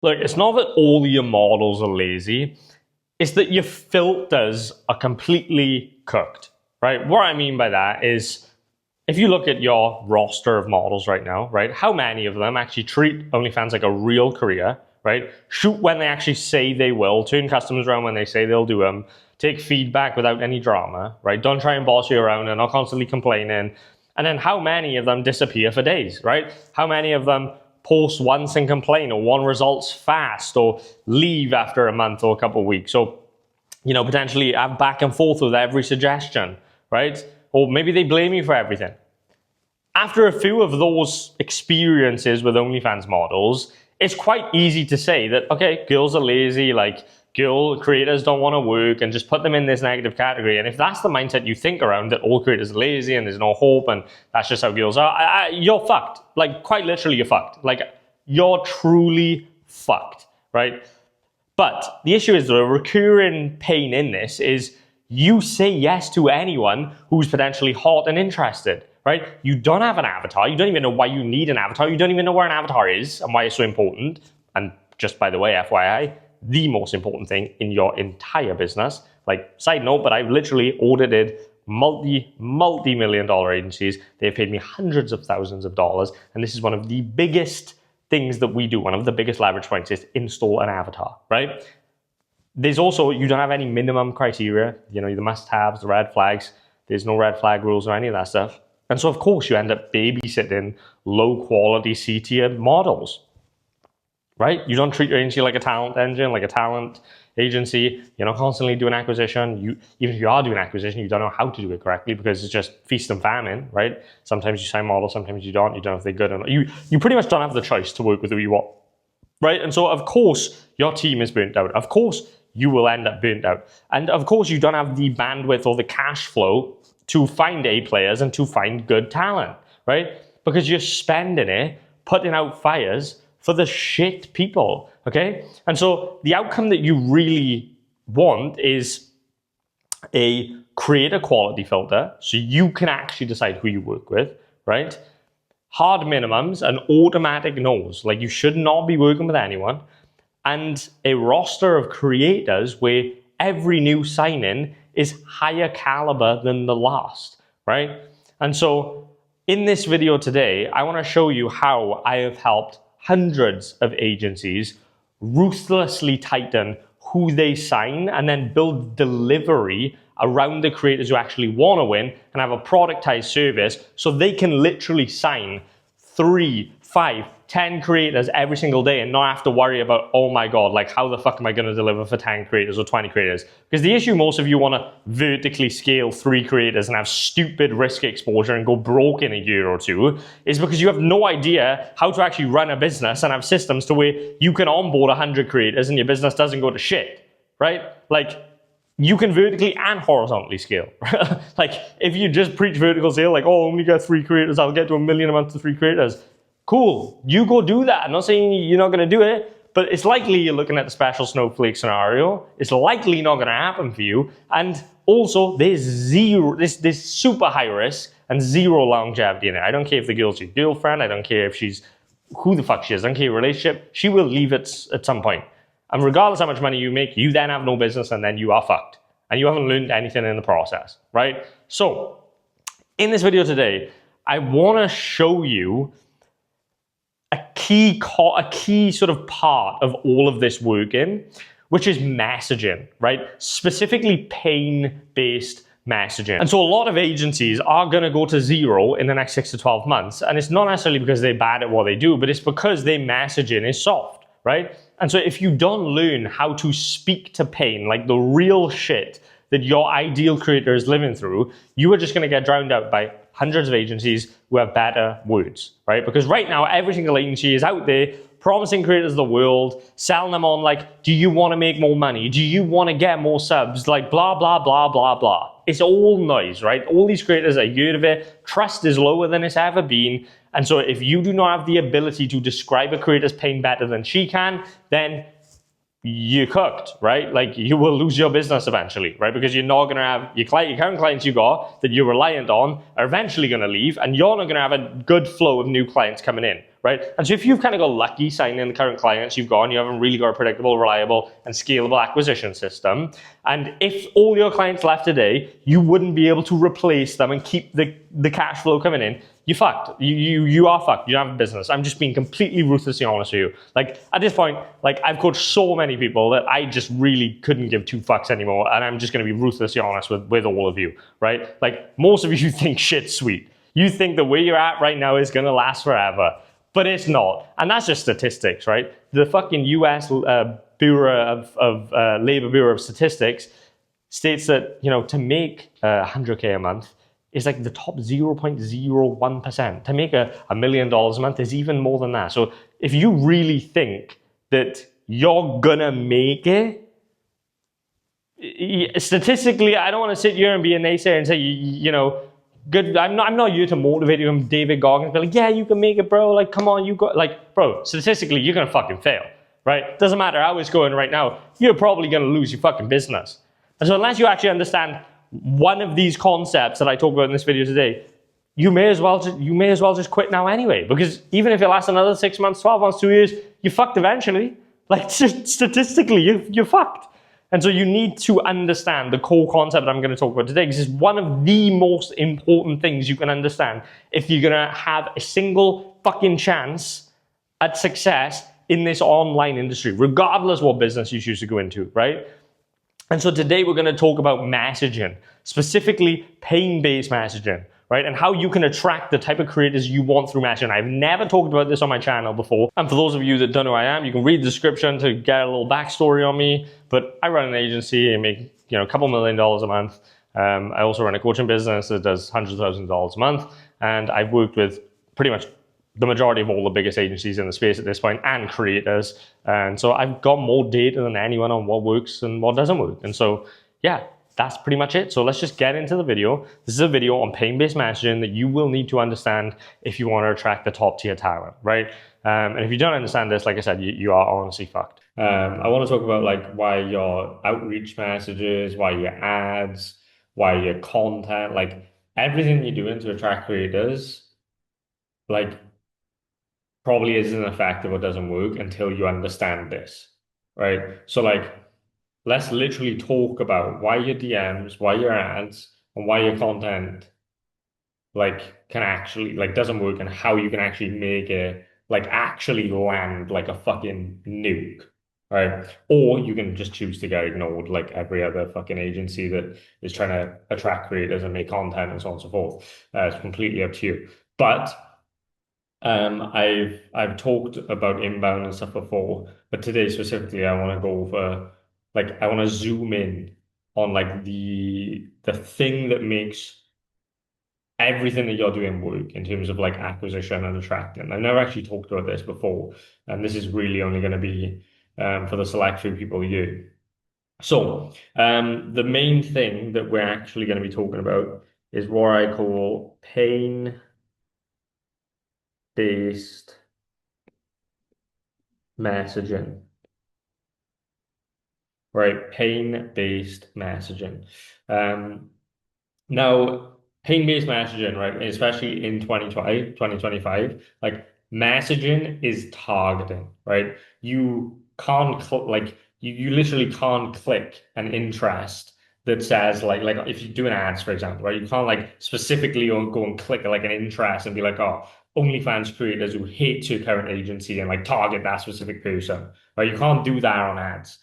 Look, it's not that all your models are lazy. It's that your filters are completely cooked, right? What I mean by that is, if you look at your roster of models right now, right, how many of them actually treat OnlyFans like a real career, right? Shoot when they actually say they will, turn customers around when they say they'll do them, take feedback without any drama, right? Don't try and boss you around and not constantly complaining. And then how many of them disappear for days, right? How many of them post once and complain, or want results fast, or leave after a month or a couple of weeks, or, you know, potentially have back and forth with every suggestion, right? Or maybe they blame you for everything. After a few of those experiences with OnlyFans models, it's quite easy to say that, okay, girls are lazy, like girl creators don't want to work, and just put them in this negative category. And if that's the mindset you think around, that all creators are lazy and there's no hope and that's just how girls are, you're fucked. Like, quite literally, you're fucked. Like, you're truly fucked, right? But the issue is, the recurring pain in this is you say yes to anyone who's potentially hot and interested, right? You don't have an avatar. You don't even know why you need an avatar. You don't even know where an avatar is and why it's so important. And just by the way, FYI, the most important thing in your entire business. Like, side note, but I've literally audited multi-million dollar agencies. They've paid me hundreds of thousands of dollars. And this is one of the biggest things that we do. One of the biggest leverage points is install an avatar, right? There's also, you don't have any minimum criteria, you know, the must-haves, the red flags. There's no red flag rules or any of that stuff. And so, of course, you end up babysitting low-quality C-tier models, right? You don't treat your agency like a talent engine, like a talent agency. You're not constantly doing acquisition. Even if you are doing acquisition, you don't know how to do it correctly, because it's just feast and famine, right? Sometimes you sign models, sometimes you don't. You don't know if they're good or not. You pretty much don't have the choice to work with who you want, right? And so, of course, your team is burnt out. Of course, you will end up burnt out. And of course, you don't have the bandwidth or the cash flow to find A players and to find good talent, right? Because you're spending it putting out fires for the shit people, okay? And so the outcome that you really want is create a quality filter so you can actually decide who you work with, right? Hard minimums and automatic no's. Like, you should not be working with anyone. And a roster of creators where every new sign-in is higher caliber than the last, right? And so in this video today, I want to show you how I have helped hundreds of agencies ruthlessly tighten who they sign and then build delivery around the creators who actually want to win and have a productized service so they can literally sign 3, 5, 10 creators every single day and not have to worry about, oh my God, like, how the fuck am I going to deliver for 10 creators or 20 creators? Because the issue, most of you want to vertically scale 3 creators and have stupid risk exposure and go broke in a year or two, is because you have no idea how to actually run a business and have systems to where you can onboard 100 creators and your business doesn't go to shit, right? Like, you can vertically and horizontally scale. Like, if you just preach vertical scale, like, oh, only get 3 creators, I'll get to $1 million a month to 3 creators. Cool, you go do that. I'm not saying you're not going to do it, but it's likely you're looking at the special snowflake scenario. It's likely not going to happen for you. And also, there's super high risk and zero longevity in it. I don't care if the girl's your girlfriend. I don't care if she's who the fuck she is. I don't care your relationship. She will leave it at some point. And regardless how much money you make, you then have no business and then you are fucked. And you haven't learned anything in the process, right? So, in this video today, I want to show you a key sort of part of all of this working, which is messaging, right? Specifically pain-based messaging. And so a lot of agencies are going to go to zero in the next 6 to 12 months. And it's not necessarily because they're bad at what they do, but it's because their messaging is soft, right? And so if you don't learn how to speak to pain, like the real shit that your ideal creator is living through, you are just going to get drowned out by hundreds of agencies who have better words, right? Because right now, every single agency is out there promising creators the world, selling them on like, do you want to make more money? Do you want to get more subs? Like blah, blah, blah, blah, blah. It's all noise, right? All these creators are heard of it. Trust is lower than it's ever been. And so if you do not have the ability to describe a creator's pain better than she can, then you're cooked, right? Like you will lose your business eventually, right? Because you're not going to have your current clients you got that you're reliant on are eventually going to leave, and you're not going to have a good flow of new clients coming in, right? And so if you've kind of got lucky signing the current clients you've got, and you haven't really got a predictable, reliable, and scalable acquisition system, and if all your clients left today, you wouldn't be able to replace them and keep the cash flow coming in, you're fucked. You are fucked. You don't have a business. I'm just being completely ruthlessly honest with you. Like, at this point, like, I've coached so many people that I just really couldn't give two fucks anymore, and I'm just going to be ruthlessly honest with all of you, right? Like, most of you think shit's sweet. You think the way you're at right now is going to last forever, but it's not. And that's just statistics, right? The fucking US Bureau of Labor Bureau of Statistics states that, you know, to make 100K a month is like the top 0.01%. To make $1 million a month is even more than that. So if you really think that you're gonna make it, statistically, I don't want to sit here and be a naysayer and say, you know, good. I'm not here to motivate you. I'm David Goggins, be like, yeah, you can make it, bro. Like, come on, you got, like, bro, statistically, you're gonna fucking fail, right? Doesn't matter how it's going right now, you're probably gonna lose your fucking business. And so unless you actually understand one of these concepts that I talk about in this video today, you may as well just quit now anyway, because even if it lasts another 6 months, 12 months, 2 years, you're fucked eventually. Like, statistically, you're fucked. And so you need to understand the core concept I'm going to talk about today, because it's one of the most important things you can understand if you're going to have a single fucking chance at success in this online industry, regardless what business you choose to go into, right? And so today we're going to talk about messaging, specifically pain-based messaging, right? And how you can attract the type of creators you want through messaging. I've never talked about this on my channel before. And for those of you that don't know who I am, you can read the description to get a little backstory on me. But I run an agency and make, you know, a couple $1 million a month. I also run a coaching business that does hundreds of thousands of dollars a month. And I've worked with pretty much the majority of all the biggest agencies in the space at this point, and creators. And so I've got more data than anyone on what works and what doesn't work. And so, yeah, that's pretty much it. So let's just get into the video. This is a video on pain-based messaging that you will need to understand if you want to attract the top tier talent, right? And if you don't understand this, like I said, you are honestly fucked. I want to talk about like why your outreach messages, why your ads, why your content, like everything you're doing to attract creators, like probably isn't effective or doesn't work until you understand this, right? So like, let's literally talk about why your DMs, why your ads, and why your content like can actually like doesn't work, and how you can actually make it like actually land like a fucking nuke, right? Or you can just choose to get ignored like every other fucking agency that is trying to attract creators and make content and so on and so forth. It's completely up to you. But I've talked about inbound and stuff before, but today specifically I want to go over like I want to zoom in on like the thing that makes everything that you're doing work in terms of like acquisition and attracting. I've never actually talked about this before, and this is really only going to be for the select few people here. So the main thing that we're actually going to be talking about is what I call pain-based messaging. Right, pain-based messaging. Now, pain-based messaging, right, especially in 2025, like messaging is targeting, right? You can't you literally can't click an interest that says like if you're doing ads, for example, right? You can't like specifically go and click like an interest and be like, oh, OnlyFans creators who hate your current agency and like target that specific person, right? You can't do that on ads.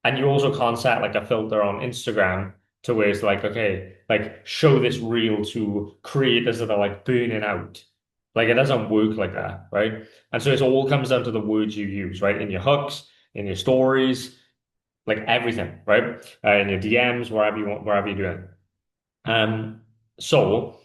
And you also can't set like a filter on Instagram to where it's like, okay, like show this reel to creators that are like burning out. Like it doesn't work like that, right? And so it all comes down to the words you use, right? In your hooks, in your stories, like everything, right? In your DMs, wherever you want, wherever you're doing. So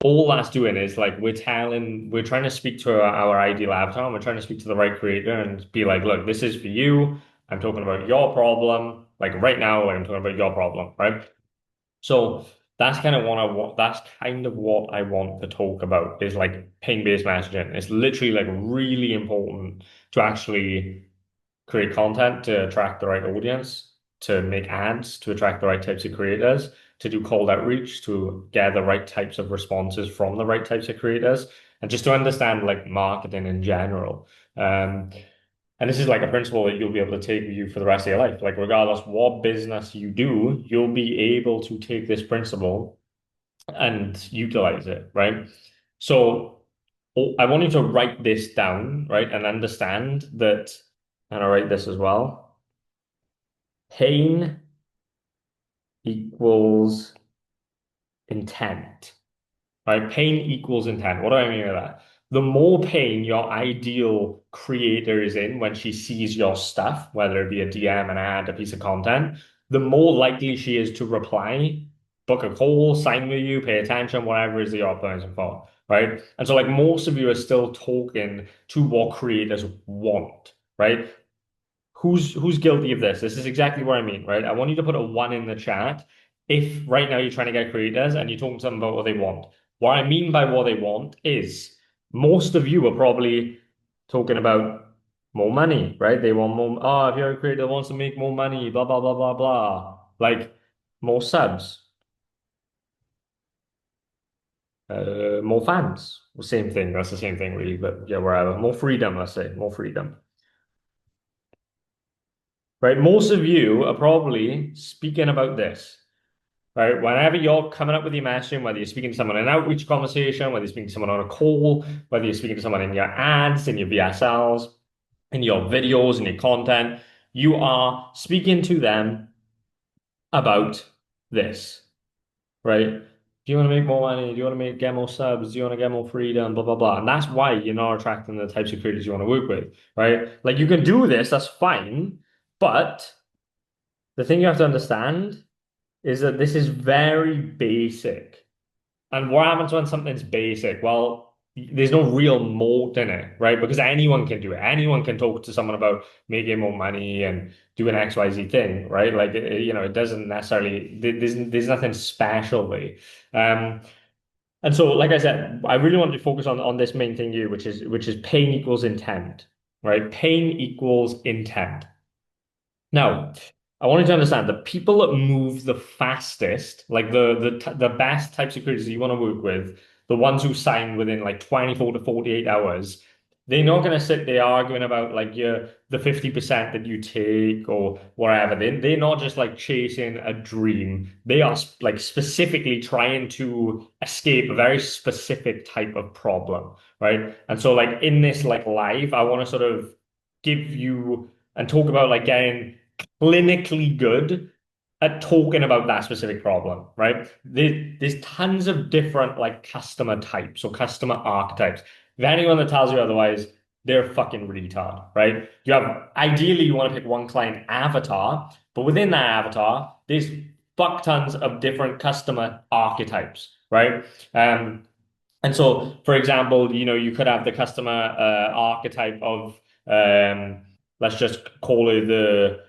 all that's doing is like we're trying to speak to our ideal avatar, and we're trying to speak to the right creator and be like, look, this is for you. I'm talking about your problem. Like right now, like I'm talking about your problem, right? So that's kind of that's kind of what I want to talk about is like pain-based messaging. It's literally like really important to actually create content to attract the right audience, to make ads to attract the right types of creators, to do cold outreach to get the right types of responses from the right types of creators, and just to understand like marketing in general. Um, and this is like a principle that you'll be able to take with you for the rest of your life. Like regardless what business you do, you'll be able to take this principle and utilize it, right? So I want you to write this down, right? And understand that, and I'll write this as well. Pain equals intent, right? Pain equals intent. What do I mean by that? The more pain your ideal creator is in when she sees your stuff, whether it be a DM, an ad, a piece of content, the more likely she is to reply, book a call, sign with you, pay attention, whatever it is that you're optimizing for, right? And so, like, most of you are still talking to what creators want, right? Who's guilty of this? This is exactly what I mean, right? I want you to put a one in the chat if right now you're trying to get creators and you're talking to them about what they want. What I mean by what they want is most of you are probably talking about more money, right? They want more. Oh, if you're a creator that wants to make more money, blah blah blah blah blah. Like more subs, more fans. Same thing. That's the same thing, really. But yeah, wherever. More freedom, let's say. More freedom. Right? Most of you are probably speaking about this, right? Whenever you're coming up with your messaging, whether you're speaking to someone in an outreach conversation, whether you're speaking to someone on a call, whether you're speaking to someone in your ads, in your VSLs, in your videos, in your content, you are speaking to them about this, right? Do you want to make more money? Do you want to get more subs? Do you want to get more freedom? Blah, blah, blah. And that's why you're not attracting the types of creators you want to work with, right? Like you can do this, that's fine. But the thing you have to understand is that this is very basic. And what happens when something's basic? Well, there's no real moat in it, right? Because anyone can do it. Anyone can talk to someone about making more money and doing XYZ thing, right? Like, it doesn't necessarily, there's nothing special there. Um, and so, like I said, I really want to focus on this main thing here, which is pain equals intent, right? Pain equals intent. Now, I wanted to understand the people that move the fastest, like the best types of creators you want to work with, the ones who sign within like 24 to 48 hours, they're not going to sit there arguing about like the 50% that you take or whatever. They're not just like chasing a dream. They are like specifically trying to escape a very specific type of problem, right? And so like in this like live, I want to sort of give you and talk about like getting clinically good at talking about that specific problem, right? There's tons of different like customer types or customer archetypes. If anyone that tells you otherwise, they're fucking retard, right? Ideally you want to pick one client avatar, but within that avatar, there's fuck tons of different customer archetypes, right? And so, for example, you could have the customer archetype of let's just call it the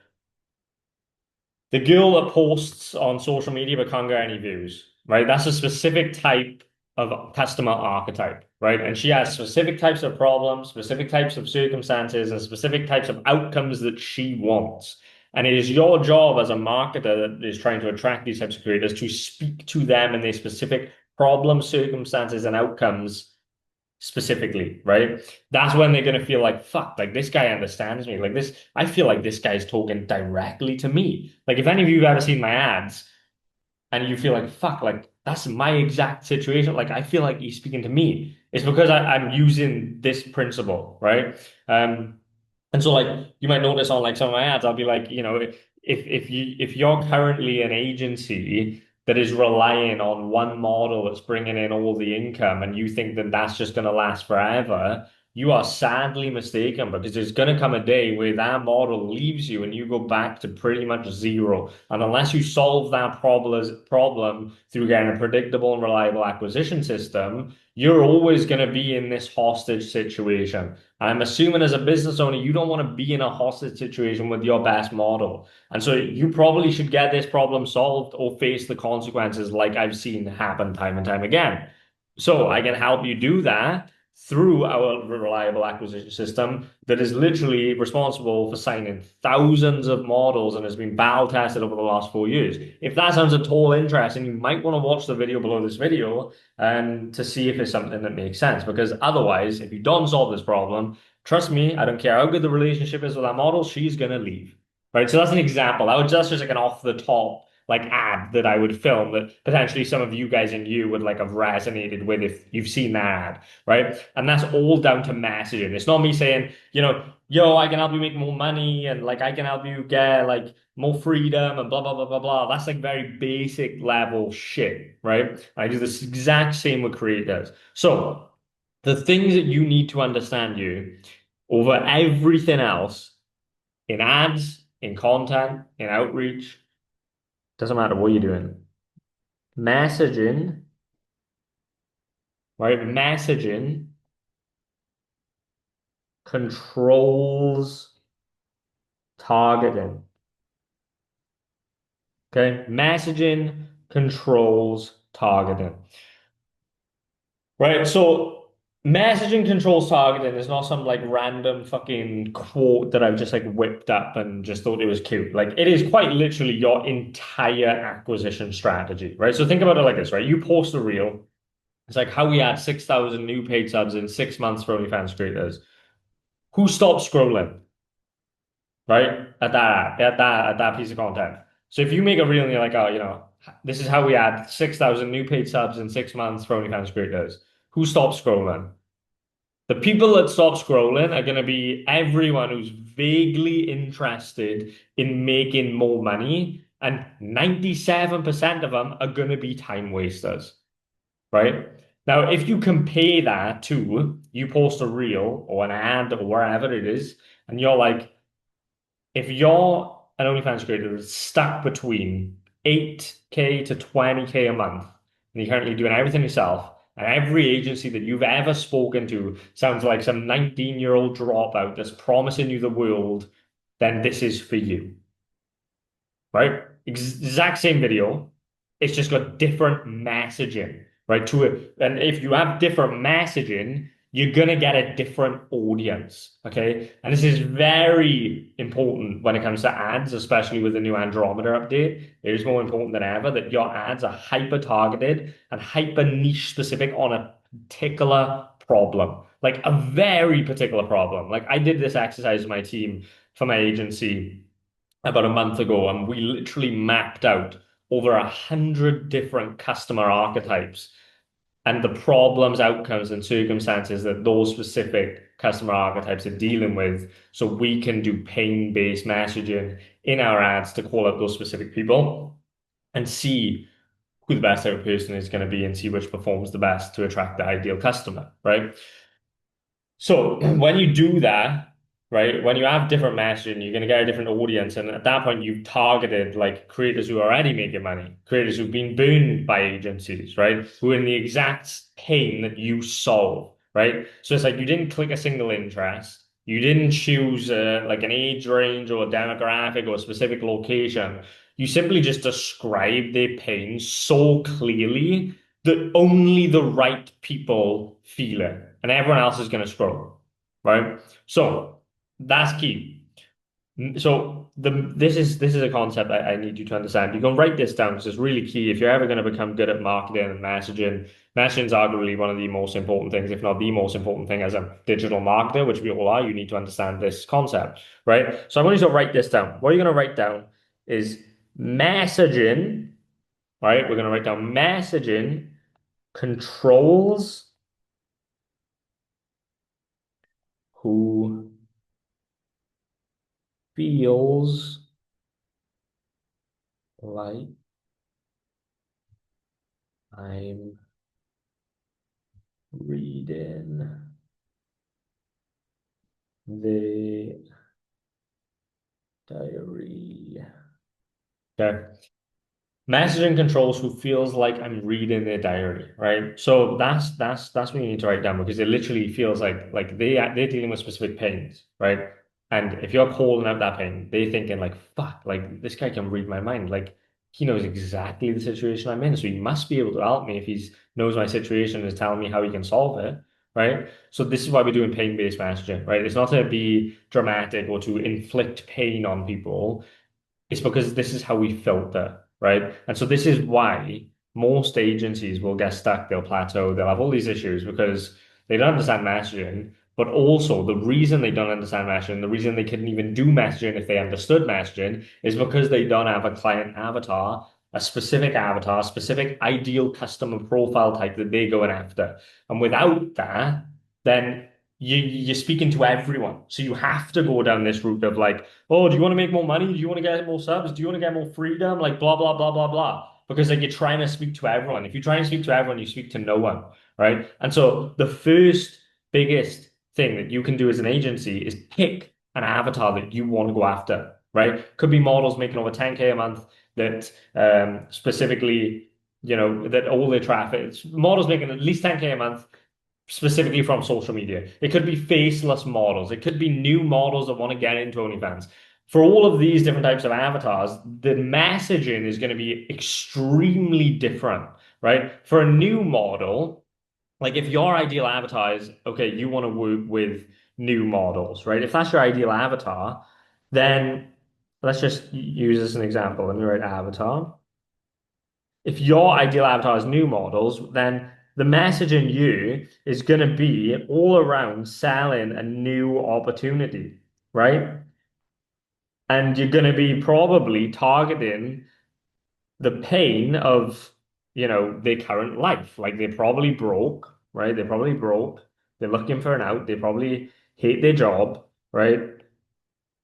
girl that posts on social media but can't get any views, right? That's a specific type of customer archetype, right? And she has specific types of problems, specific types of circumstances, and specific types of outcomes that she wants. And it is your job as a marketer that is trying to attract these types of creators to speak to them and their specific problems, circumstances, and outcomes specifically, right? That's when they're gonna feel like, fuck, like this guy understands me. Like this, I feel like this guy's talking directly to me. Like if any of you have ever seen my ads and you feel like, fuck, like that's my exact situation. Like I feel like he's speaking to me. It's because I'm using this principle, right? And so like you might notice on like some of my ads, I'll be like, if you're currently an agency that is relying on one model that's bringing in all the income and you think that that's just going to last forever, you are sadly mistaken because there's going to come a day where that model leaves you and you go back to pretty much zero. And unless you solve that problem through getting a predictable and reliable acquisition system, you're always going to be in this hostage situation. I'm assuming as a business owner, you don't want to be in a hostage situation with your best model. And so you probably should get this problem solved or face the consequences like I've seen happen time and time again. So I can help you do that through our reliable acquisition system that is literally responsible for signing thousands of models and has been battle tested over the last 4 years. If that sounds at all interesting, you might want to watch the video below this video and to see if it's something that makes sense. Because otherwise, if you don't solve this problem, trust me, I don't care how good the relationship is with that model, she's gonna leave. Right. So that's an example. That's just like an off the top like ad that I would film that potentially some of you guys and you would like have resonated with if you've seen that ad, right? And that's all down to messaging. It's not me saying, yo, I can help you make more money and like I can help you get like more freedom and blah blah blah blah blah. That's like very basic level shit, right? I do this exact same with creators. So the things that you need to understand you over everything else in ads, in content, in outreach, doesn't matter what you're doing. Messaging, right? Messaging controls targeting. Okay? Messaging controls targeting. Right? So messaging controls targeting is not some like random fucking quote that I've just like whipped up and just thought it was cute. Like it is quite literally your entire acquisition strategy, right? So think about it like this, right? You post a reel. It's like how we had 6,000 new paid subs in 6 months for OnlyFans creators. Who stopped scrolling, right? At that piece of content. So if you make a reel and you're like, oh, this is how we had 6,000 new paid subs in 6 months for OnlyFans creators. Who stopped scrolling? The people that stop scrolling are going to be everyone who's vaguely interested in making more money, and 97% of them are going to be time wasters, right? Now, if you compare that to you post a reel or an ad or wherever it is, and you're like, if you're an OnlyFans creator that's stuck between 8K to 20K a month, and you're currently doing everything yourself, and every agency that you've ever spoken to sounds like some 19-year-old dropout that's promising you the world, then this is for you, right? Exact same video. It's just got different messaging, right? To it. And if you have different messaging, you're gonna get a different audience. Okay. And this is very important when it comes to ads, especially with the new Andromeda update. It is more important than ever that your ads are hyper targeted and hyper niche specific on a particular problem, like a very particular problem. Like I did this exercise with my team for my agency about a month ago, and we literally mapped out over 100 different customer archetypes and the problems, outcomes, and circumstances that those specific customer archetypes are dealing with, so we can do pain-based messaging in our ads to call out those specific people and see who the best type of person is going to be and see which performs the best to attract the ideal customer, right? So when you do that, right, when you have different messaging, you're going to get a different audience. And at that point, you've targeted like creators who are already making money, creators who've been burned by agencies, right, who are in the exact pain that you solve, right? So it's like you didn't click a single interest. You didn't choose like an age range or a demographic or a specific location. You simply just described their pain so clearly that only the right people feel it, and everyone else is going to scroll, right? So that's key. So this is a concept I need you to understand. You can write this down because it's really key if you're ever going to become good at marketing and messaging. Messaging is arguably one of the most important things, if not the most important thing as a digital marketer, which we all are. You need to understand this concept, right? So I want you to write this down. What you're going to write down is messaging, right? We're going to write down messaging controls who feels like I'm reading the diary. Okay. Messaging controls who feels like I'm reading their diary, right? So that's what you need to write down because it literally feels like they're dealing with specific pains, right? And if you're calling out that pain, they're thinking like, fuck, like this guy can read my mind. Like he knows exactly the situation I'm in, so he must be able to help me if he knows my situation and is telling me how he can solve it, right? So this is why we're doing pain-based messaging, right? It's not to be dramatic or to inflict pain on people. It's because this is how we filter, right? And so this is why most agencies will get stuck, they'll plateau, they'll have all these issues because they don't understand messaging. But also, the reason they don't understand messaging, the reason they couldn't even do messaging if they understood messaging, is because they don't have a client avatar, a specific ideal customer profile type that they're going after. And without that, then you're speaking to everyone. So you have to go down this route of like, oh, do you want to make more money? Do you want to get more subs? Do you want to get more freedom? Like blah blah blah blah blah. Because like you're trying to speak to everyone. If you try and speak to everyone, you speak to no one, right? And so the first biggest thing that you can do as an agency is pick an avatar that you want to go after, right? Could be models making over 10K a month that specifically, that all their traffic, models making at least 10K a month specifically from social media. It could be faceless models. It could be new models that want to get into OnlyFans. For all of these different types of avatars, the messaging is going to be extremely different, right? For a new model, like if your ideal avatar is, okay, you want to work with new models, right? If that's your ideal avatar, then let's just use this as an example. Let me write avatar. If your ideal avatar is new models, then the message in you is going to be all around selling a new opportunity, right? And you're going to be probably targeting the pain of, their current life. Like they're probably broke, right? They're probably broke. They're looking for an out. They probably hate their job, right?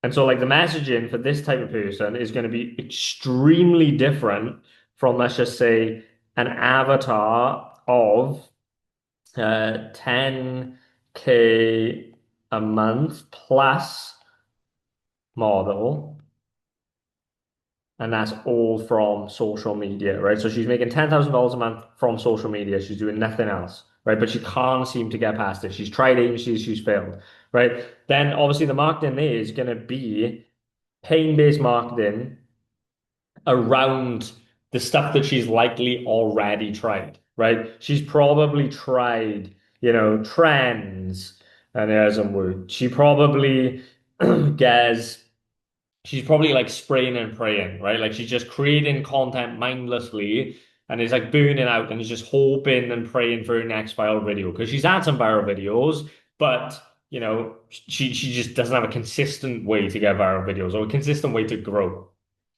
And so, like, the messaging for this type of person is going to be extremely different from, let's just say, an avatar of 10K a month plus model. And that's all from social media, right? So she's making $10,000 a month from social media. She's doing nothing else, right? But she can't seem to get past it. She's tried agencies, she's failed, right? Then obviously the marketing there is going to be pain-based marketing around the stuff that she's likely already tried, right? She's probably tried, trends and it hasn't worked. She probably gets, she's probably like spraying and praying, right? Like she's just creating content mindlessly and is like burning out and is just hoping and praying for her next viral video because she's had some viral videos, but she just doesn't have a consistent way to get viral videos or a consistent way to grow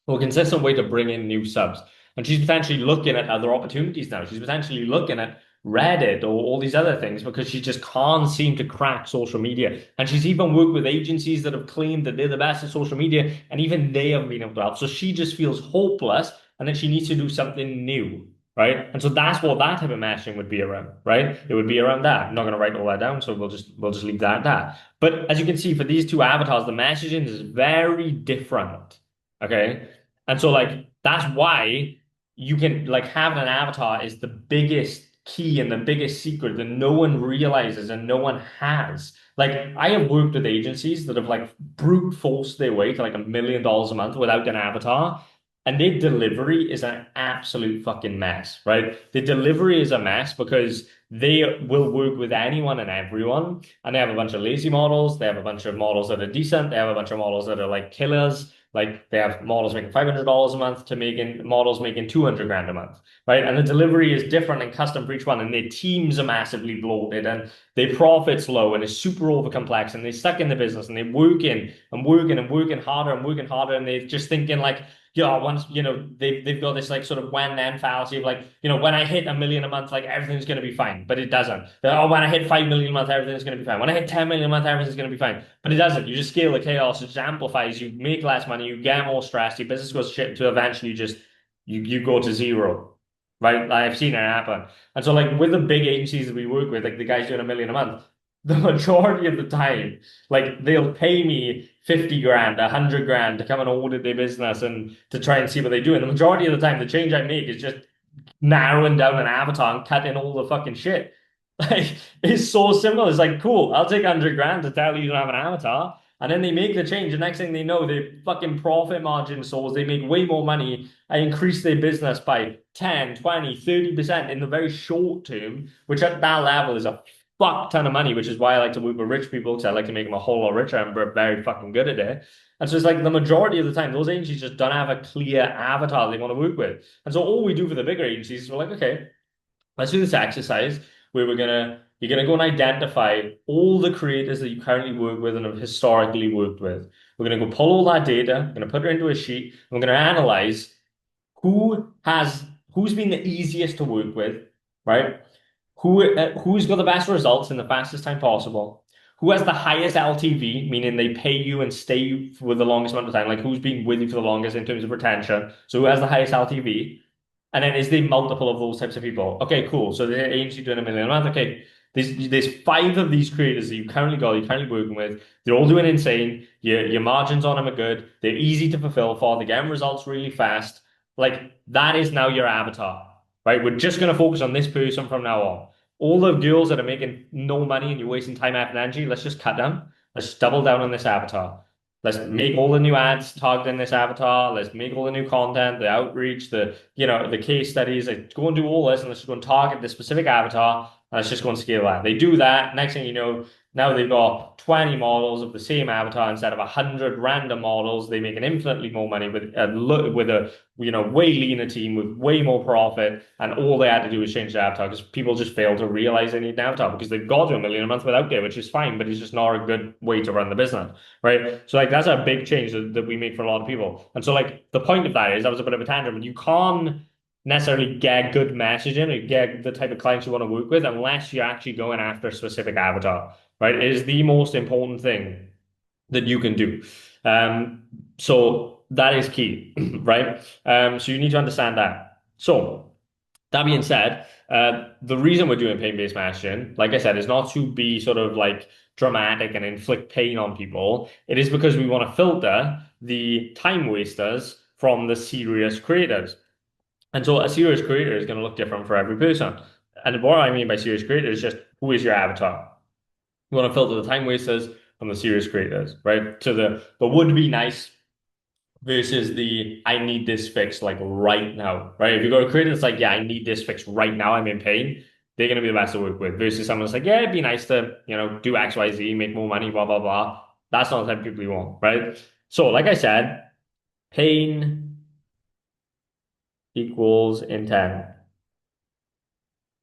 or a consistent way to bring in new subs. And she's potentially looking at other opportunities now. She's potentially looking at Reddit or all these other things because she just can't seem to crack social media. And she's even worked with agencies that have claimed that they're the best at social media, and even they haven't been able to help. So she just feels hopeless, and then she needs to do something new, right? And so that's what that type of messaging would be around, right? It would be around that. I'm not going to write all that down, so we'll just leave that at that. But as you can see, for these two avatars, the messaging is very different. Okay. And so like that's why you can like having an avatar is the biggest key and the biggest secret that no one realizes and no one has. Like I have worked with agencies that have like brute forced their way to like $1 million a month without an avatar. And their delivery is an absolute fucking mess, right? The delivery is a mess because they will work with anyone and everyone. And they have a bunch of lazy models. They have a bunch of models that are decent. They have a bunch of models that are like killers. Like they have models making $500 a month to making models making 200 grand a month, right? And the delivery is different and custom for each one. And their teams are massively bloated and their profits low and it's super over complex and they're stuck in the business and they're working and working and working harder and working harder. And they're just thinking like, once, they've got this like sort of when then fallacy of like, when I hit 1 million a month, like everything's going to be fine, but it doesn't. Oh, when I hit 5 million a month, everything's going to be fine. When I hit 10 million a month, everything's going to be fine, but it doesn't. You just scale the chaos, it just amplifies, you make less money, you get more stressed, your business goes shit to eventually you go to zero. Right? I've seen it happen. And so like with the big agencies that we work with, like the guys doing 1 million a month, the majority of the time, like they'll pay me 50 grand, 100 grand to come and audit their business and to try and see what they do. And the majority of the time, the change I make is just narrowing down an avatar and cutting all the fucking shit. Like it's so simple. It's like, cool, I'll take 100 grand to tell you don't have an avatar. And then they make the change. The next thing they know, their fucking profit margin soars. They make way more money. I increase their business by 10, 20, 30% in the very short term, which at that level is a fuck ton of money, which is why I like to work with rich people because I like to make them a whole lot richer and we're very fucking good at it. And so it's like the majority of the time, those agencies just don't have a clear avatar they want to work with. And so all we do for the bigger agencies is we're like, okay, let's do this exercise where you're gonna go and identify all the creators that you currently work with and have historically worked with. We're gonna go pull all that data, we're gonna put it into a sheet, and we're gonna analyze who's been the easiest to work with, right? Who's got the best results in the fastest time possible? Who has the highest LTV, meaning they pay you and stay for the longest amount of time, like who's been with you for the longest in terms of retention? So who has the highest LTV? And then is there multiple of those types of people? Okay, cool. So the agency doing 1 million a month. Okay, there's five of these creators that you currently got, you're currently working with. They're all doing insane. Your margins on them are good. They're easy to fulfill for. They're getting results really fast. Like that is now your avatar, right? We're just gonna focus on this person from now on. All the girls that are making no money and you're wasting time, effort, and energy, let's just cut them. Let's double down on this avatar. Let's make all the new ads targeting this avatar. Let's make all the new content, the outreach, the case studies. Like go and do all this, and let's just go and target the specific avatar. And let's just go and scale that. They do that. Next thing you know, now they've got 20 models of the same avatar instead of 100 random models. They make an infinitely more money with a way leaner team with way more profit. And all they had to do was change the avatar because people just fail to realize they need an avatar because they've got to 1 million a month without it, which is fine, but it's just not a good way to run the business, right? So like that's a big change that we make for a lot of people. And so like the point of that is that was a bit of a tangent, but you can't necessarily get good messaging or get the type of clients you want to work with unless you're actually going after a specific avatar, right? It is the most important thing that you can do. Um, so that is key, right? So you need to understand that. So that being said, the reason we're doing pain-based messaging, like I said, is not to be sort of like dramatic and inflict pain on people. It is because we want to filter the time wasters from the serious creators. And so a serious creator is going to look different for every person. And what I mean by serious creator is just who is your avatar? You want to filter the time wasters from the serious creators, right? To the would be nice versus the I need this fixed like right now, right? If you go to creator that's like, yeah, I need this fixed right now, I'm in pain, they're going to be the best to work with versus someone that's like, yeah, it'd be nice to, do X, Y, Z, make more money, blah, blah, blah. That's not the type of people you want, right? So, like I said, pain equals intent.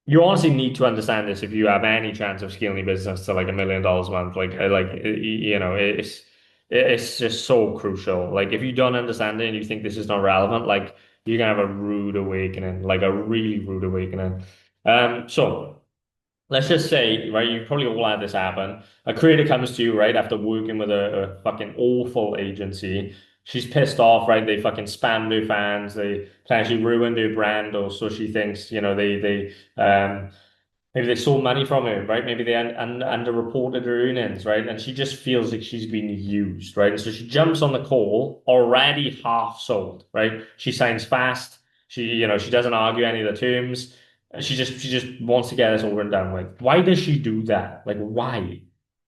You honestly need to understand this if you have any chance of scaling your business to like $1 million a month. It's just so crucial. Like if you don't understand it and you think this is not relevant, like you're gonna have a rude awakening, like a really rude awakening. So let's just say, right, you probably all had this happen. A creator comes to you, right, after working with a fucking awful agency. She's pissed off, right? They fucking spammed her fans. They potentially ruined her brand, or so she thinks. Maybe they stole money from her, right? Maybe they underreported her earnings, right? And she just feels like she's been used, right? And so she jumps on the call already half sold, right? She signs fast. She doesn't argue any of the terms. She just wants to get this over and done with. Why does she do that? Like, why?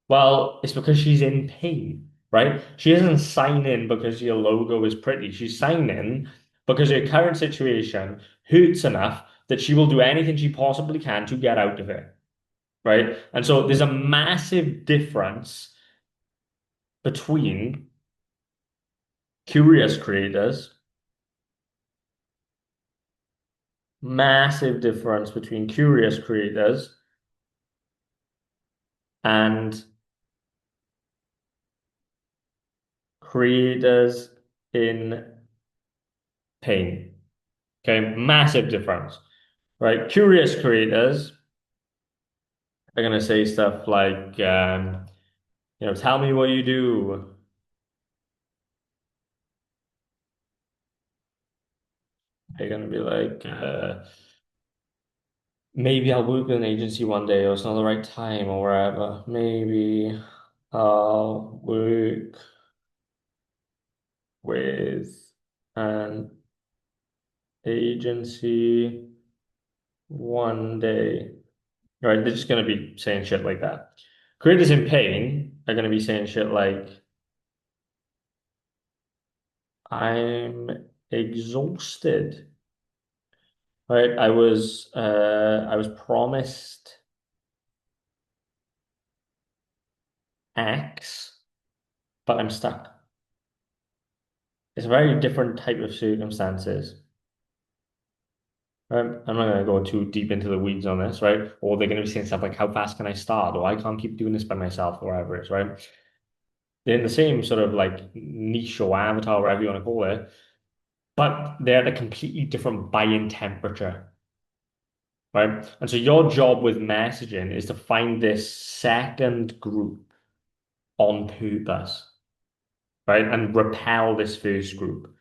Well, it's because she's in pain, right? She isn't signing because your logo is pretty. She's signing because her current situation hurts enough that she will do anything she possibly can to get out of it, right? And so there's a massive difference between curious creators, massive difference between curious creators and creators in pain. Okay, massive difference, right? Curious creators are going to say stuff like, tell me what you do. They're going to be like, maybe I'll work with an agency one day, or it's not the right time, or whatever. Maybe I'll work with an agency one day. Right? They're just going to be saying shit like that. Creators in pain are going to be saying shit like, I'm exhausted. Right? I was promised X, but I'm stuck. It's a very different type of circumstances. I'm not going to go too deep into the weeds on this, right? Or they're going to be saying stuff like, how fast can I start? Or I can't keep doing this by myself, or whatever it is, right? They're in the same sort of like niche or avatar, whatever you want to call it, but they're at a completely different buy-in temperature, right? And so your job with messaging is to find this second group on purpose, right? And repel this first group.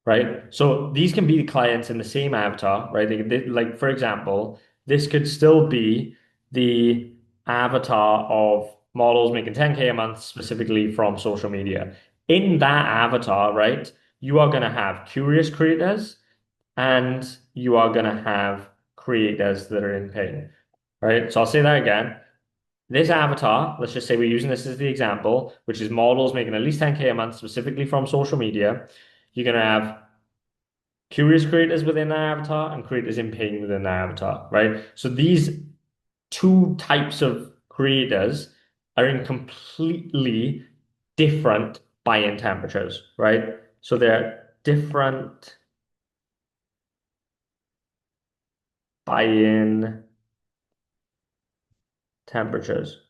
Right? So these can be the clients in the same avatar, right? Like, for example, this could still be the avatar of models making 10K a month specifically from social media. In that avatar, right, you are going to have curious creators and you are going to have creators that are in pain, right? So I'll say that again. This avatar, let's just say we're using this as the example, which is models making at least 10K a month specifically from social media. You're going to have curious creators within that avatar and creators in pain within that avatar, right? So these two types of creators are in completely different buy-in temperatures, right? So they're different buy-in temperatures.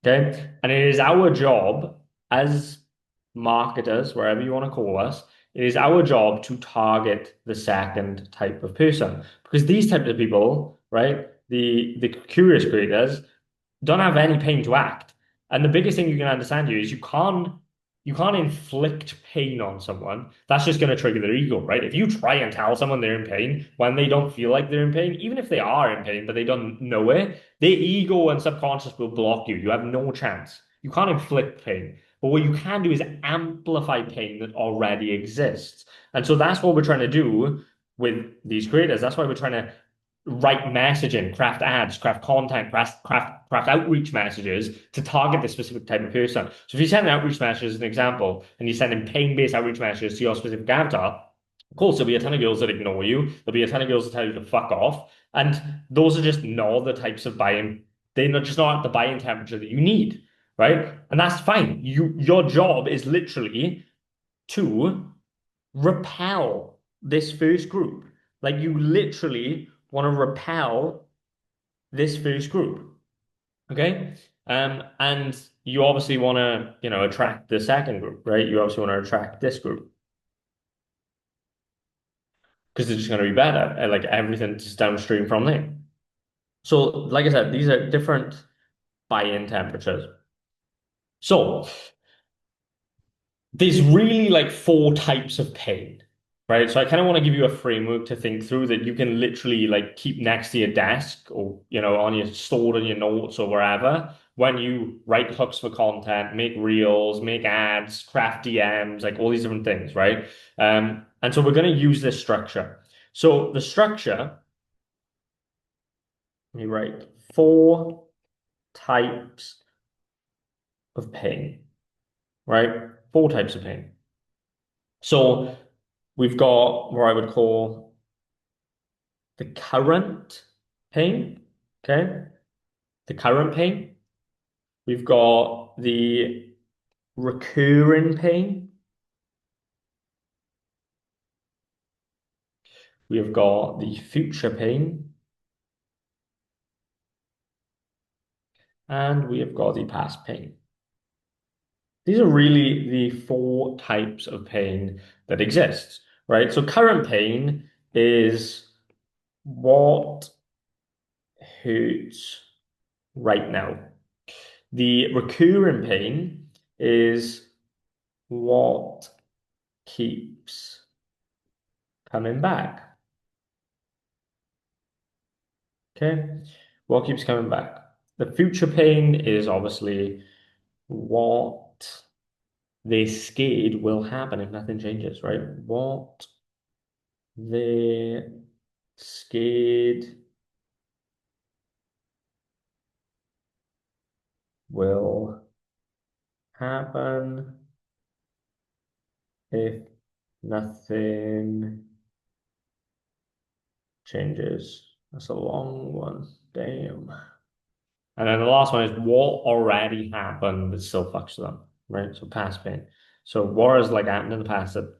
Okay. And it is our job as marketers, wherever you want to call us, it is our job to target the second type of person. Because these types of people, right, the curious creators, don't have any pain to act. And the biggest thing you can understand here is you can't inflict pain on someone. That's just going to trigger their ego, right? If you try and tell someone they're in pain when they don't feel like they're in pain, even if they are in pain, but they don't know it, their ego and subconscious will block you. You have no chance. You can't inflict pain. But what you can do is amplify pain that already exists. And so that's what we're trying to do with these creators. That's why we're trying to write messaging, craft ads, craft content, craft outreach messages to target this specific type of person. So if you send outreach messages as an example, and you send in pain-based outreach messages to your specific avatar, of course there'll be a ton of girls that ignore you. There'll be a ton of girls that tell you to fuck off, and those are just not the types of buy-in. They're not just not at the buy-in temperature that you need, right? And that's fine. Your job is literally to repel this first group. Like you literally want to repel this first group. Okay. And you obviously want to, attract the second group, right? You obviously want to attract this group because they're just going to be better. Like everything's downstream from there. So, like I said, these are different buy-in temperatures. So there's really like four types of pain, right? So I kind of want to give you a framework to think through that you can literally like keep next to your desk or, on your stored in your notes or wherever when you write hooks for content, make reels, make ads, craft DMs, like all these different things, right? And so we're going to use this structure. So the structure, let me write four types of pain, right? Four types of pain. So we've got what I would call the current pain, okay? The current pain. We've got the recurring pain. We have got the future pain. And we have got the past pain. These are really the four types of pain that exist, right? So current pain is what hurts right now. The recurring pain is what keeps coming back. Okay, what keeps coming back? The future pain is obviously what they scared will happen if nothing changes, right? What they scared will happen if nothing changes. That's a long one. Damn. And then the last one is what already happened that still fucks with them, right? So past pain. So what has like happened in the past that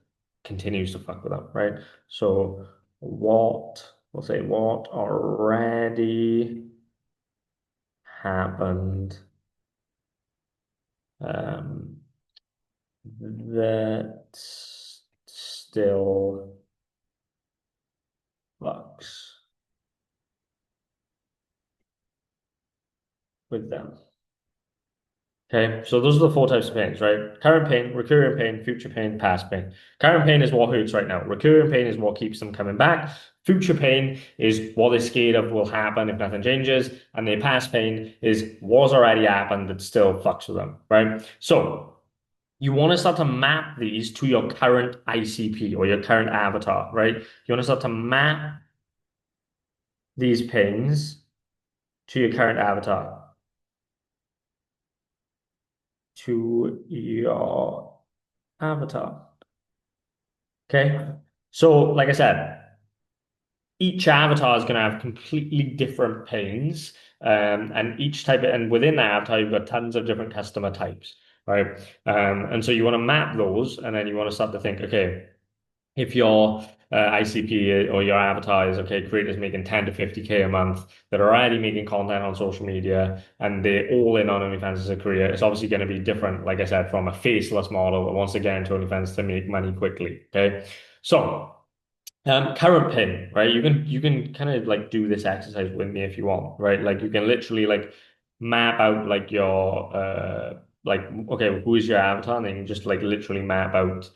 continues to fuck with them, right? So we'll say what already happened um, that still fucks with them. Okay, so those are the four types of pains, right? Current pain, recurring pain, future pain, past pain. Current pain is what hurts right now. Recurring pain is what keeps them coming back. Future pain is what they're scared of will happen if nothing changes. And their past pain is what's already happened that still fucks with them, right? So you want to start to map these to your current ICP or your current avatar, right? You want to start to map these pains to your current avatar, to your avatar. Okay. So, like I said, each avatar is going to have completely different pains. And each type of, and within that avatar, you've got tons of different customer types, right? And so you want to map those, and then you want to start to think, okay, if your ICP or your avatar is okay, creators making 10 to 50K a month that are already making content on social media and they're all in on OnlyFans as a career, it's obviously going to be different, like I said, from a faceless model that wants to get into OnlyFans to make money quickly. Okay. So current pin, right? You can kind of like do this exercise with me if you want, right? Like you can literally like map out like your like okay, who is your avatar? And then you just like literally map out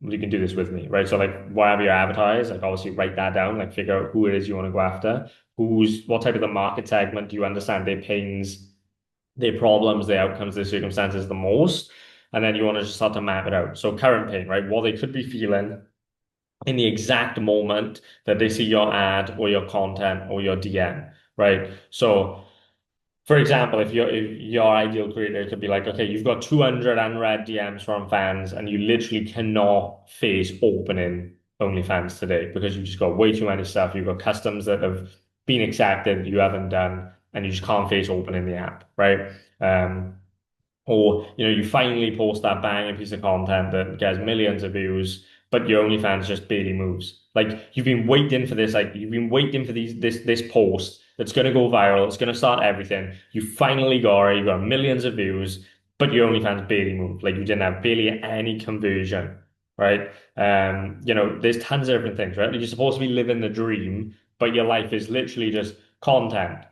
you can do this with me, right? So like whatever your avatar is, like obviously write that down, like figure out who it is you want to go after, who's what type of the market segment do you understand their pains, their problems, their outcomes, their circumstances the most. And then you want to just start to map it out. So current pain, right? What they could be feeling in the exact moment that they see your ad or your content or your DM, right? So for example, if your ideal creator could be like, okay, you've got 200 unread DMs from fans and you literally cannot face opening OnlyFans today because you've just got way too many stuff. You've got customs that have been accepted, you haven't done, and you just can't face opening the app, right? Or you finally post that banging piece of content that gets millions of views, but your OnlyFans just barely moves. Like you've been waiting for this, like you've been waiting for this post that's gonna go viral, it's gonna start everything. You finally got it, you got millions of views, but your OnlyFans barely moved. Like you didn't have barely any conversion, right? There's tons of different things, right? You're supposed to be living the dream, but your life is literally just content,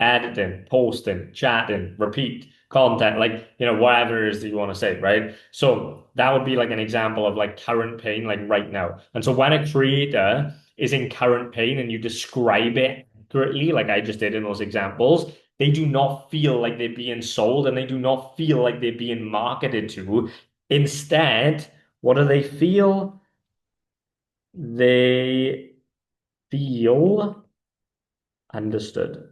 editing, posting, chatting, repeat content, like, whatever it is that you want to say, right? So that would be like an example of like current pain, like right now. And so when a creator is in current pain and you describe it accurately, like I just did in those examples, they do not feel like they're being sold and they do not feel like they're being marketed to. Instead, what do they feel? They feel understood.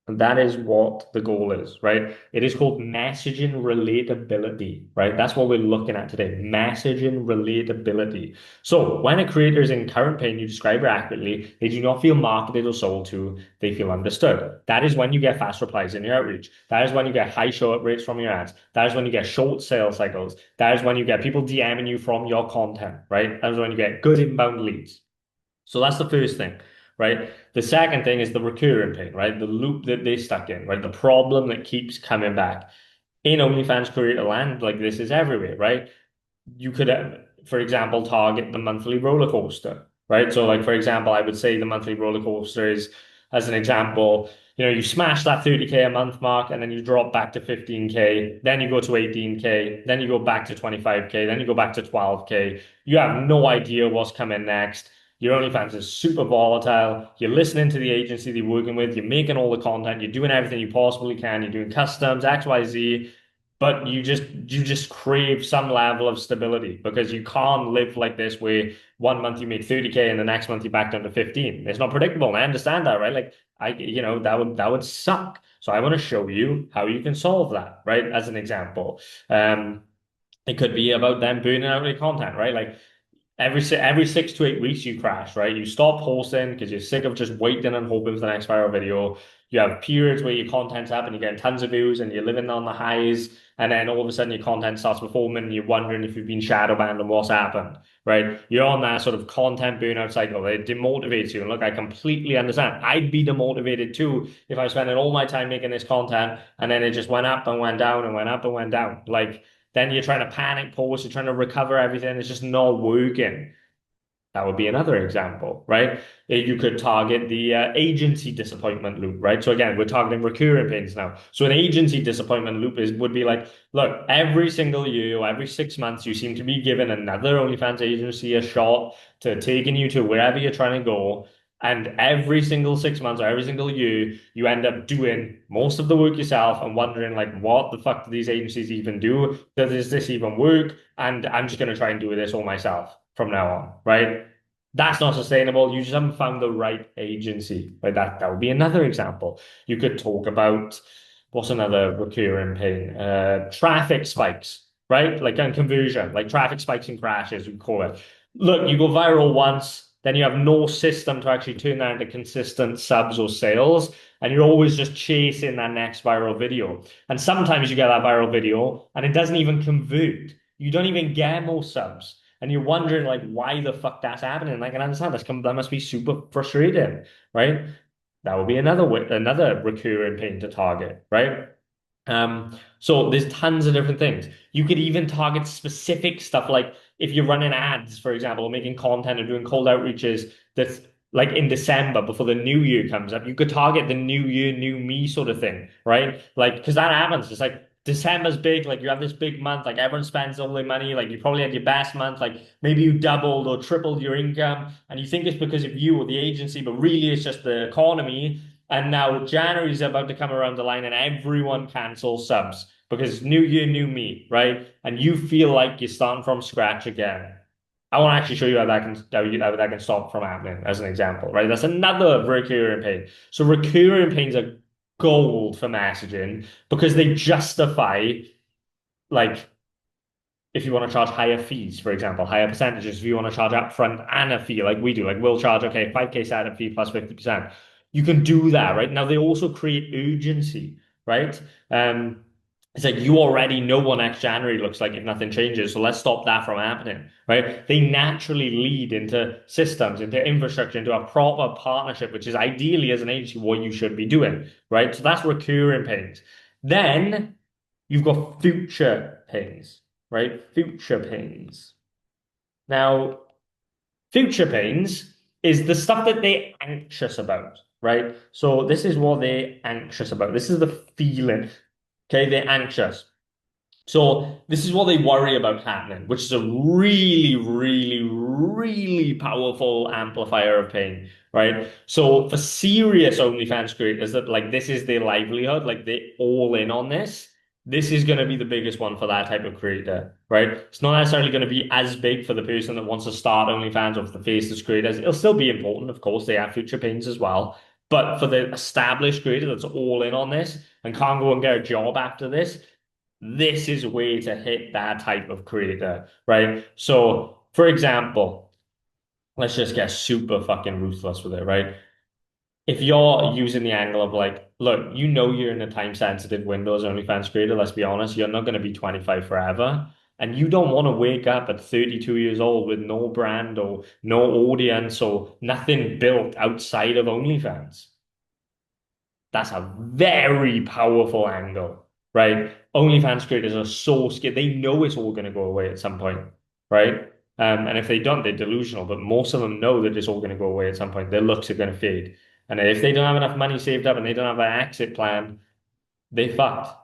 And that is what the goal is, right? It is called messaging relatability, right? That's what we're looking at today, messaging relatability. So when a creator is in current pain, you describe it accurately, they do not feel marketed or sold to, they feel understood. That is when you get fast replies in your outreach. That is when you get high show up rates from your ads. That is when you get short sales cycles. That is when you get people DMing you from your content, right? That is when you get good inbound leads. So that's the first thing, right? The second thing is the recurring pain, right? The loop that they stuck in, right? The problem that keeps coming back. In OnlyFans creator land, like this is everywhere, right? You could, for example, target the monthly roller coaster, right? So, like for example, I would say the monthly roller coaster is, as an example, you smash that 30K a month mark and then you drop back to 15K, then you go to 18K, then you go back to 25K, then you go back to 12K. You have no idea what's coming next. Your OnlyFans is super volatile. You're listening to the agency they're working with. You're making all the content. You're doing everything you possibly can. You're doing customs, XYZ, but you just crave some level of stability because you can't live like this where 1 month you make 30K and the next month you're back down to 15. It's not predictable. And I understand that, right? Like that would suck. So I want to show you how you can solve that, right? As an example. It could be about them burning out their content, right? Like every 6 to 8 weeks you crash, right? You stop posting because you're sick of just waiting and hoping for the next viral video. You have periods where your content's up and you're getting tons of views and you're living on the highs, and then all of a sudden your content starts performing and you're wondering if you've been shadow banned and what's happened, right? You're on that sort of content burnout cycle. It demotivates you. And look, I completely understand. I'd be demotivated too if I was spending all my time making this content and then it just went up and went down and went up and went down. Like, then you're trying to panic post, you're trying to recover everything, it's just not working. That would be another example, right? You could target the agency disappointment loop, right? So again, we're targeting recurring pains now. So an agency disappointment loop would be like, look, every single year or every 6 months, you seem to be giving another OnlyFans agency a shot to taking you to wherever you're trying to go. And every single 6 months or every single year, you end up doing most of the work yourself and wondering, like, what the fuck do these agencies even do? Does this even work? And I'm just going to try and do this all myself from now on, right? That's not sustainable. You just haven't found the right agency, right? That would be another example. You could talk about what's another recurring pain? Traffic spikes, right? Like on conversion, like traffic spikes and crashes, we call it. Look, you go viral once, then you have no system to actually turn that into consistent subs or sales, and you're always just chasing that next viral video. And sometimes you get that viral video and it doesn't even convert. You don't even get more subs. And you're wondering like why the fuck that's happening. And I can understand that must be super frustrating, right? That would be another recurring pain to target, right? So there's tons of different things. You could even target specific stuff like if you're running ads, for example, or making content or doing cold outreaches that's like in December before the new year comes up, you could target the new year, new me sort of thing, right? Like, because that happens. It's like December's big, like you have this big month, like everyone spends all their money, like you probably had your best month, like maybe you doubled or tripled your income, and you think it's because of you or the agency, but really it's just the economy. And now January's about to come around the line and everyone cancels subs because new year, new me, right? And you feel like you're starting from scratch again. I want to actually show you how that can stop from happening as an example, right? That's another recurring pain. So recurring pains are gold for messaging because they justify like if you want to charge higher fees, for example, higher percentages, if you want to charge upfront and a fee like we do, like we'll charge, okay, 5K setup fee plus 50%. You can do that, right? Now they also create urgency, right? It's like you already know what next January looks like if nothing changes. So let's stop that from happening, right? They naturally lead into systems, into infrastructure, into a proper partnership, which is ideally as an agency what you should be doing, right? So that's recurring pains. Then you've got future pains, right? Future pains. Now, future pains is the stuff that they're anxious about, right? So this is what they're anxious about. This is the feeling. Okay, they're anxious. So this is what they worry about happening, which is a really, really, really powerful amplifier of pain, right? So for serious OnlyFans creators that like this is their livelihood, like they're all in on this. This is going to be the biggest one for that type of creator, right? It's not necessarily going to be as big for the person that wants to start OnlyFans or for the faceless creators. It'll still be important, of course. They have future pains as well. But for the established creator that's all in on this and can't go and get a job after this is a way to hit that type of creator, right? So, for example, let's just get super fucking ruthless with it, right? If you're using the angle of like, look, you know you're in a time sensitive window as OnlyFans creator, let's be honest, you're not going to be 25 forever. And you don't want to wake up at 32 years old with no brand or no audience or nothing built outside of OnlyFans. That's a very powerful angle, right? OnlyFans creators are so scared. They know it's all going to go away at some point, right? And if they don't, they're delusional. But most of them know that it's all going to go away at some point. Their looks are going to fade. And if they don't have enough money saved up and they don't have an exit plan, they fucked.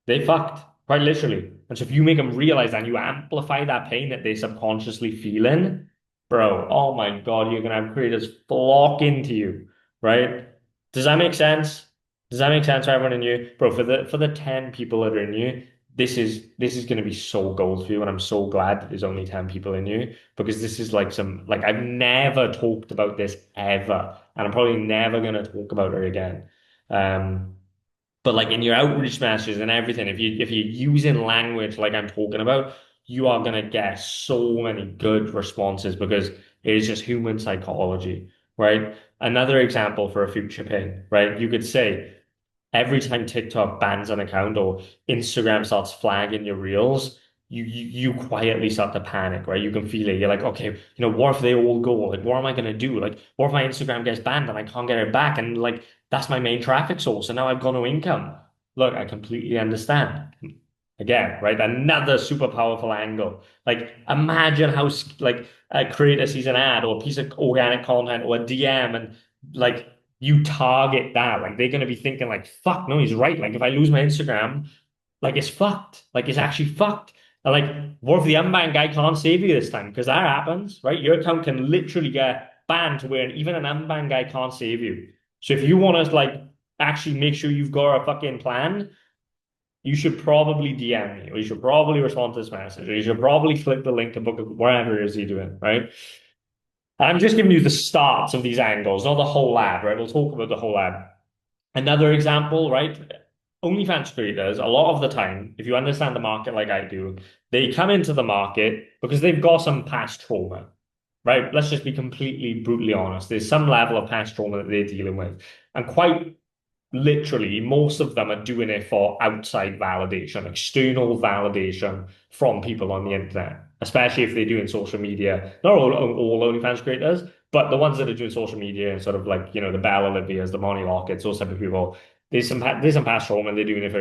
They fucked, quite literally. And so if you make them realize that and you amplify that pain that they subconsciously feeling, bro, oh my God, you're going to have creators flock into you, right? Does that make sense? Does that make sense for everyone in you? Bro, for the 10 people that are in you, this is going to be so gold for you. And I'm so glad that there's only 10 people in you because this is like like I've never talked about this ever. And I'm probably never going to talk about it again. But like in your outreach messages and everything, if you're using language like I'm talking about, you are going to get so many good responses because it is just human psychology, right? Another example for a future pin, right? You could say every time TikTok bans an account or Instagram starts flagging your reels, you quietly start to panic, right? You can feel it. You're like, okay, what if they all go? Like, what am I gonna do? Like, what if my Instagram gets banned and I can't get it back? And like, that's my main traffic source, and now I've got no income. Look, I completely understand. Again, right? Another super powerful angle. Like, imagine how like a creator sees an ad or a piece of organic content or a DM, and like you target that. Like, they're gonna be thinking like, "Fuck, no, he's right. Like, if I lose my Instagram, like it's fucked. Like, it's actually fucked." And like, what if the unbanned guy can't save you this time? Because that happens, right? Your account can literally get banned to where even an unbanned guy can't save you. So if you want to like actually make sure you've got a fucking plan, you should probably DM me, or you should probably respond to this message, or you should probably click the link to book wherever it is you're doing, right? I'm just giving you the starts of these angles, not the whole ad, right? We'll talk about the whole ad. Another example, right? OnlyFans creators, a lot of the time, if you understand the market like I do, they come into the market because they've got some past trauma, right? Let's just be completely brutally honest. There's some level of past trauma that they're dealing with. And quite literally, most of them are doing it for outside validation, external validation from people on the internet, especially if they're doing social media. Not all OnlyFans creators, but the ones that are doing social media and sort of like, the Bella Olivias, the Money Lockets, those type of people. There's some past trauma and they're doing it for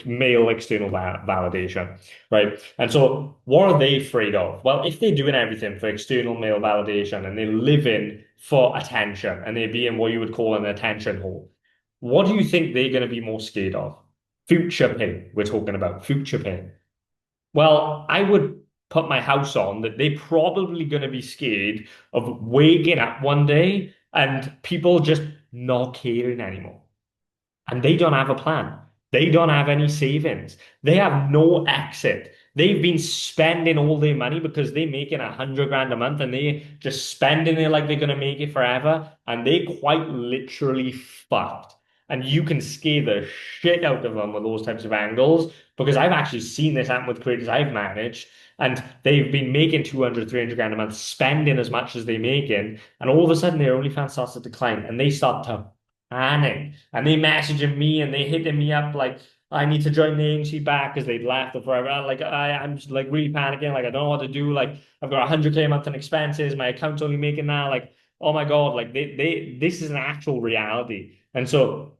male external validation, right? And so what are they afraid of? Well, if they're doing everything for external male validation and they're living for attention and they're being what you would call an attention whore, what do you think they're going to be more scared of? Future pain. We're talking about future pain. Well, I would put my house on that they're probably going to be scared of waking up one day and people just not caring anymore. And they don't have a plan. They don't have any savings. They have no exit. They've been spending all their money because they're making 100 grand a month and they just spending it like they're going to make it forever. And they quite literally fucked. And you can scare the shit out of them with those types of angles because I've actually seen this happen with creators I've managed. And they've been making 200, 300 grand a month, spending as much as they're making. And all of a sudden, their OnlyFans starts to decline and they start to panic. And they messaging me and they hitting me up like, I need to join the agency back because they'd left it forever. Like, I'm just like really panicking. Like, I don't know what to do. Like, I've got 100K a month in expenses. My account's only making that. Like, oh my God, like this is an actual reality. And so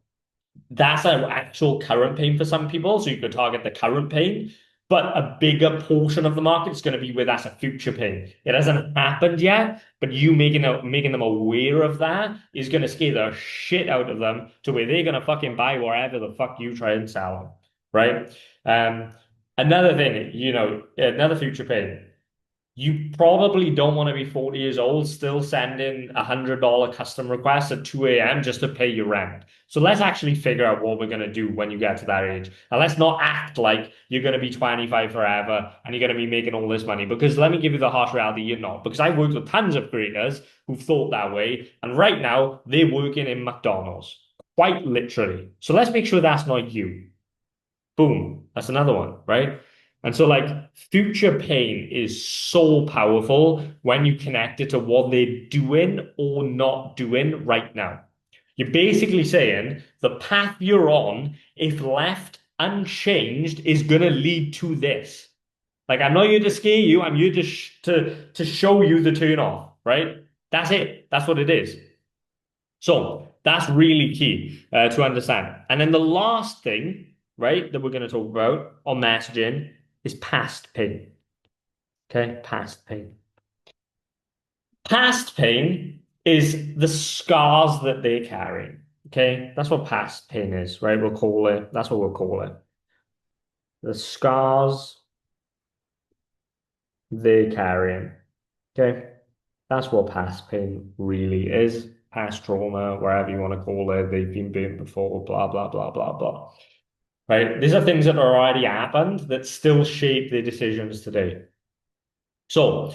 that's an actual current pain for some people. So you could target the current pain, but a bigger portion of the market is going to be with that's a future pain. It hasn't happened yet, but you making them aware of that is going to scare the shit out of them to where they're going to fucking buy whatever the fuck you try and sell them, right? Another thing, another future pain. You probably don't want to be 40 years old still sending $100 custom requests at 2 a.m. just to pay your rent. So let's actually figure out what we're going to do when you get to that age. And let's not act like you're going to be 25 forever and you're going to be making all this money. Because let me give you the harsh reality, you're not. Because I've worked with tons of creators who've thought that way. And right now, they're working in McDonald's, quite literally. So let's make sure that's not you. Boom. That's another one, right? And so, like, future pain is so powerful when you connect it to what they're doing or not doing right now. You're basically saying the path you're on, if left unchanged, is going to lead to this. Like, I'm not here to scare you. I'm here to show you the turn off, right? That's it. That's what it is. So that's really key to understand. And then the last thing, right, that we're going to talk about on messaging is past pain. Okay, past pain. Past pain is the scars that they're carrying. Okay, that's what past pain is, right? That's what we'll call it. The scars they're carrying. Okay, that's what past pain really is. Past trauma, wherever you want to call it, they've been burnt before, blah, blah, blah, blah, blah. Right? These are things that already happened that still shape their decisions today. So,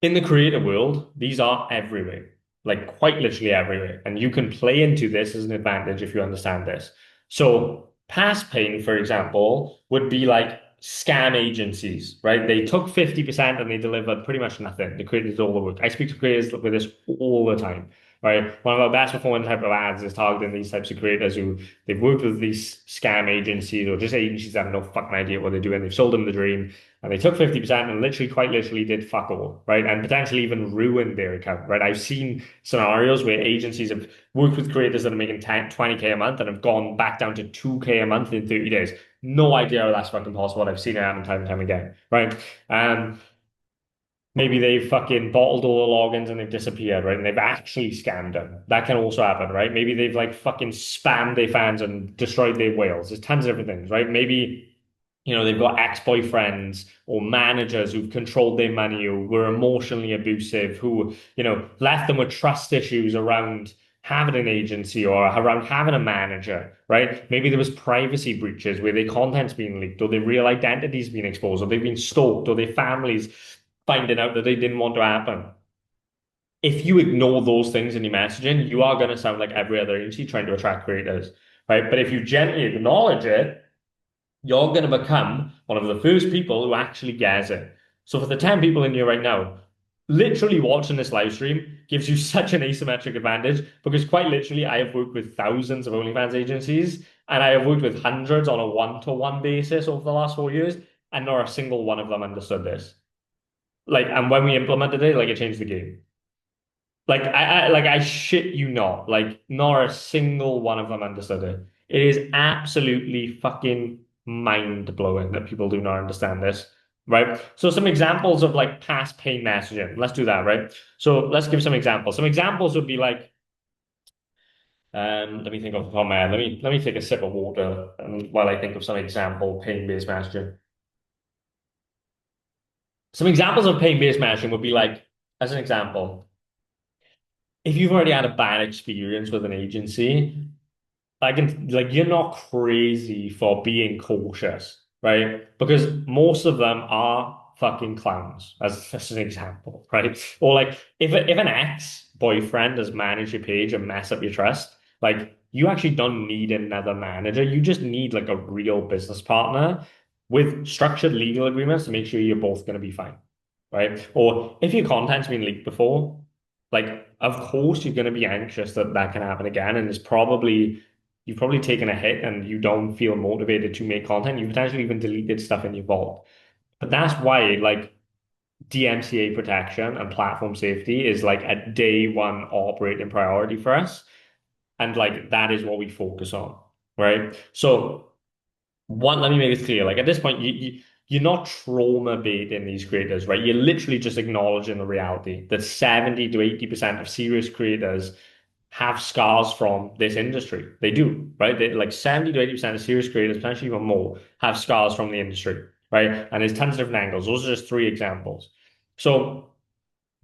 in the creator world, these are everywhere, like quite literally everywhere. And you can play into this as an advantage if you understand this. So, past pain, for example, would be like scam agencies, right? They took 50% and they delivered pretty much nothing. The creators did all the work. I speak to creators with this all the time, right? One of our best performing type of ads is targeting these types of creators who they've worked with these scam agencies or just agencies that have no fucking idea what they're doing. They've sold them the dream and they took 50% and literally, quite literally did fuck all, right? And potentially even ruined their account, right? I've seen scenarios where agencies have worked with creators that are making 10, 20K a month and have gone back down to 2K a month in 30 days. No idea how that's fucking possible. I've seen it happen time and time again, right? Maybe they've fucking bottled all the logins and they've disappeared, right? And they've actually scammed them. That can also happen, right? Maybe they've like fucking spammed their fans and destroyed their whales. There's tons of different things, right? Maybe they've got ex-boyfriends or managers who've controlled their money, who were emotionally abusive, who, left them with trust issues around having an agency or around having a manager, right? Maybe there was privacy breaches where their content's been leaked or their real identity's been exposed or they've been stalked or their families finding out that they didn't want to happen. If you ignore those things in your messaging, you are going to sound like every other agency trying to attract creators, right? But if you gently acknowledge it, you're going to become one of the first people who actually gets it. So for the 10 people in here right now, literally watching this live stream gives you such an asymmetric advantage because quite literally, I have worked with thousands of OnlyFans agencies and I have worked with hundreds on a one-to-one basis over the last 4 years, and not a single one of them understood this. Like, and when we implemented it, like it changed the game. Like I shit you not. Like not a single one of them understood it. It is absolutely fucking mind blowing that people do not understand this. Right. So some examples of like past pain messaging. Let's do that, right? So let's give some examples. Some examples would be like, let me think off the top of my head. Let me take a sip of water while I think of some example pain-based messaging. Some examples of pain-based messaging would be like, as an example, if you've already had a bad experience with an agency, like you're not crazy for being cautious, right? Because most of them are fucking clowns, as an example, right? Or like if an ex-boyfriend has managed your page and mess up your trust, like you actually don't need another manager. You just need like a real business partner with structured legal agreements to make sure you're both going to be fine, right? Or if your content's been leaked before, like of course you're going to be anxious that that can happen again, and it's probably you've probably taken a hit and you don't feel motivated to make content. You potentially even deleted stuff in your vault. But that's why like DMCA protection and platform safety is like a day one operating priority for us. And like that is what we focus on, right? So one, let me make this clear. Like at this point, you're not trauma baiting these creators, right? You're literally just acknowledging the reality that 70 to 80% of serious creators have scars from this industry. They do, right? Like 70 to 80% of serious creators, potentially even more, have scars from the industry, right? And there's tons of different angles. Those are just three examples. So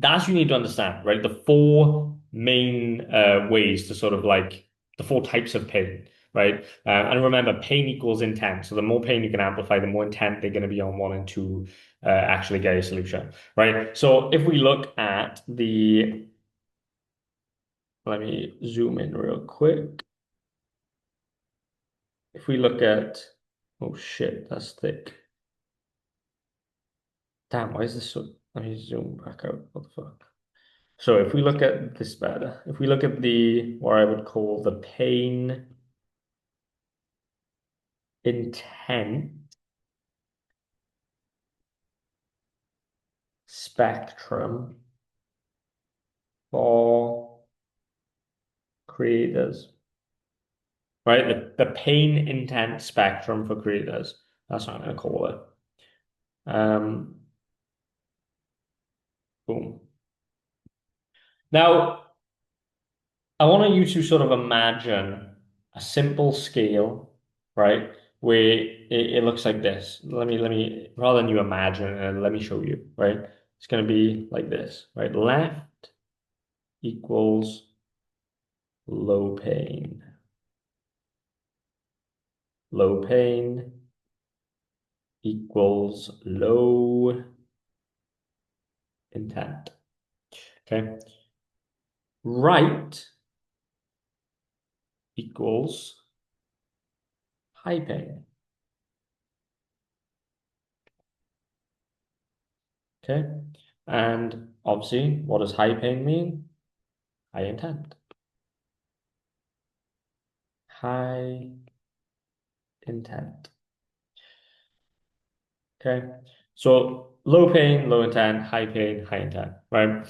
that's what you need to understand, right? The four main ways to sort of like the four types of pain, right? And remember, pain equals intent. So the more pain you can amplify, the more intent they're going to be on wanting to actually get a solution, right? So if we look at let me zoom in real quick. If we look at, oh shit, that's thick. Damn, why is this so? Let me zoom back out. What the fuck? So if we look at this better, if we look at what I would call the pain intent spectrum for creators, right? The pain intent spectrum for creators. That's what I'm going to call it. Boom. Now, I want you to sort of imagine a simple scale, right? Where it looks like this. Rather than you imagine, let me show you, right? It's going to be like this, right? Left equals low pain. Low pain equals low intent. Okay. Right equals high pain. Okay. And obviously, what does high pain mean? High intent. High intent. Okay. So low pain, low intent, high pain, high intent, right?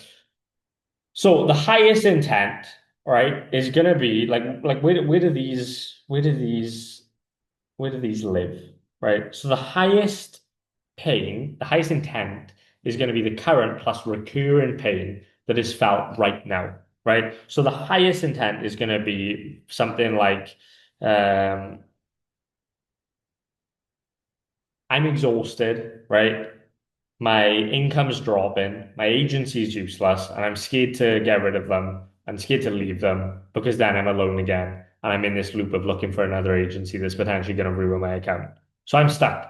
So the highest intent, right, is gonna be like where do these live, right? So the highest pain, the highest intent is going to be the current plus recurring pain that is felt right now, right? So the highest intent is going to be something like, um, I'm exhausted, right? My income's dropping, my agency's useless, and I'm scared to get rid of them. I'm scared to leave them because then I'm alone again. And I'm in this loop of looking for another agency that's potentially going to ruin my account. So I'm stuck.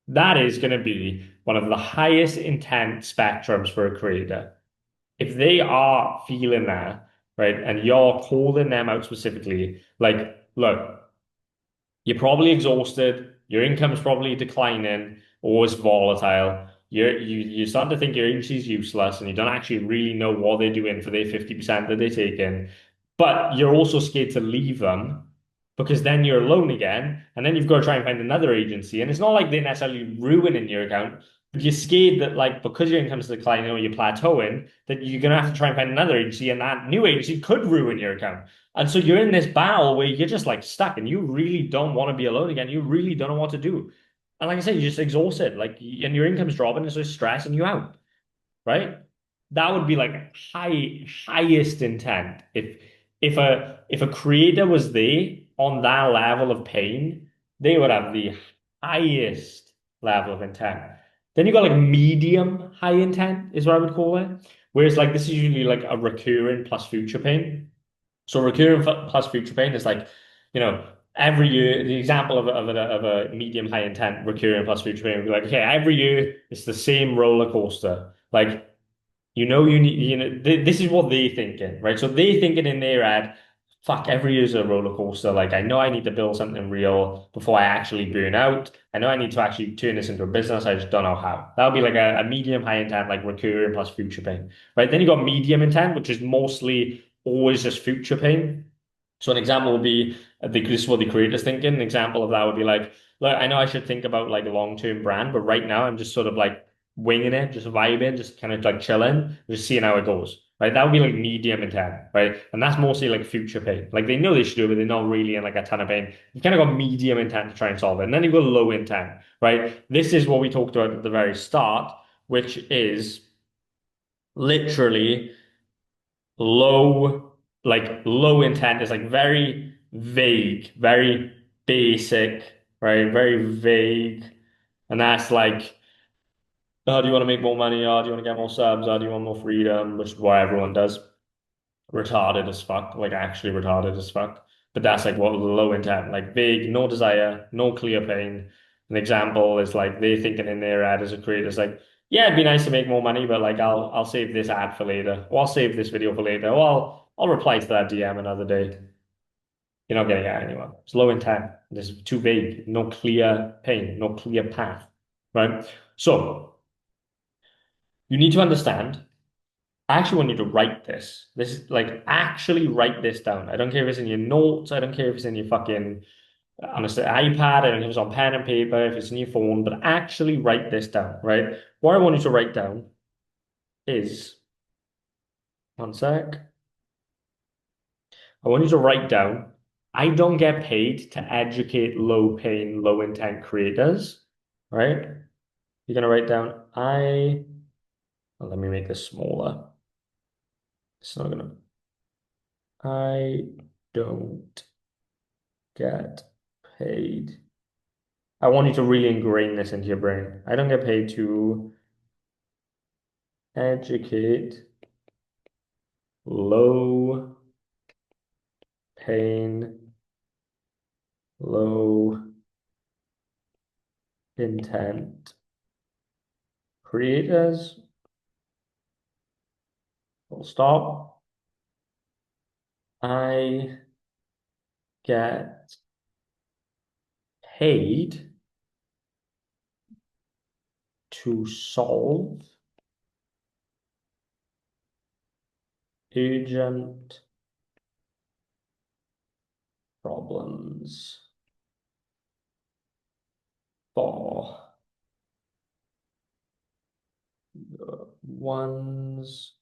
That is going to be one of the highest intent spectrums for a creator. If they are feeling that, right, and you're calling them out specifically, like, look, you're probably exhausted. Your income's probably declining or it's volatile. You're starting to think your agency's useless and you don't actually really know what they're doing for their 50% that they're taking. But you're also scared to leave them because then you're alone again. And then you've got to try and find another agency. And it's not like they're necessarily ruining your account, but you're scared that like because your income's declining or you're plateauing, that you're gonna have to try and find another agency and that new agency could ruin your account. And so you're in this battle where you're just like stuck and you really don't want to be alone again. You really don't know what to do. And like I said, you're just exhausted. Like, and your income's dropping, and so it's stressing you out, right? That would be like highest intent. If a creator was there on that level of pain, they would have the highest level of intent. Then you got like medium high intent is what I would call it. Whereas like this is usually like a recurring plus future pain. So recurring plus future pain is like, every year, the example of a medium high intent recurring plus future pain would be like, okay, every year it's the same roller coaster. Like, you need, this is what they thinking, right? So they thinking in their head, fuck, every year's a roller coaster. Like, I know I need to build something real before I actually burn out. I know I need to actually turn this into a business. I just don't know how. That would be like a medium high intent, like recurring plus future pain, right? Then you got medium intent, which is mostly always just future pain. So an example would be, this is what the creator's thinking. An example of that would be like, look, I know I should think about like a long-term brand, but right now I'm just sort of like winging it, just vibing, just kind of like chilling, just seeing how it goes. Right. That would be like medium intent, right? And that's mostly like future pain. Like they know they should do it, but they're not really in like a ton of pain. You kind of got medium intent to try and solve it. And then you go low intent, right? This is what we talked about at the very start, which is literally low intent is like very vague, very basic, right? Very vague. And that's like, oh, do you want to make more money? Oh, do you want to get more subs? Oh, do you want more freedom? Which is what everyone does. Retarded as fuck, like actually retarded as fuck. But that's like what low intent, like vague, no desire, no clear pain. An example is like they thinking in their ad as a creator, it's like, yeah, it'd be nice to make more money, but like I'll save this ad for later, or I'll save this video for later, or I'll reply to that DM another day. You're not getting it anywhere. It's low intent. It's too vague, no clear pain, no clear path, right? So you need to understand. I actually want you to write this. This is like actually write this down. I don't care if it's in your notes. I don't care if it's in your fucking on a iPad. I don't care if it's on pen and paper, if it's in your phone, but actually write this down, right? What I want you to write down is one sec. I want you to write down, I don't get paid to educate low pain, low intent creators, right? You're gonna write down, well, let me make this smaller. It's not gonna, I don't get paid. I want you to really ingrain this into your brain. I don't get paid to educate low pain, low intent creators. Full stop. I get paid to solve urgent problems for the ones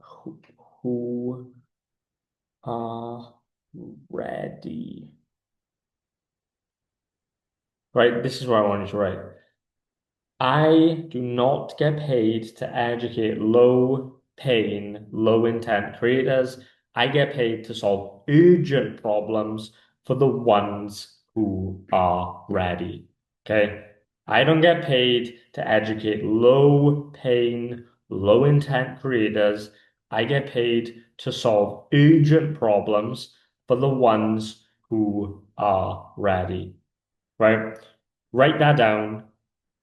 who, who are ready. Right, this is where I want you to write. I do not get paid to educate low paying, low intent creators. I get paid to solve urgent problems for the ones who are ready. Okay. I don't get paid to educate low paying, low intent creators. I get paid to solve urgent problems for the ones who are ready. Right? Write that down,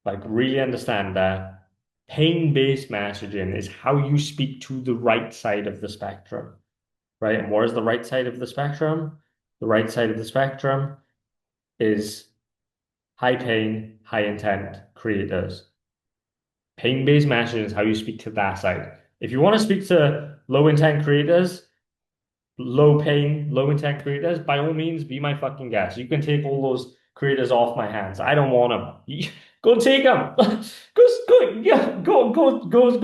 like really understand that pain-based messaging is how you speak to the right side of the spectrum, right? And what is the right side of the spectrum? The right side of the spectrum is high pain, high intent creators. Pain-based messaging is how you speak to that side. If you want to speak to low intent creators, low paying, low intent creators, by all means, be my fucking guest. You can take all those creators off my hands. I don't want them. Go take them. Go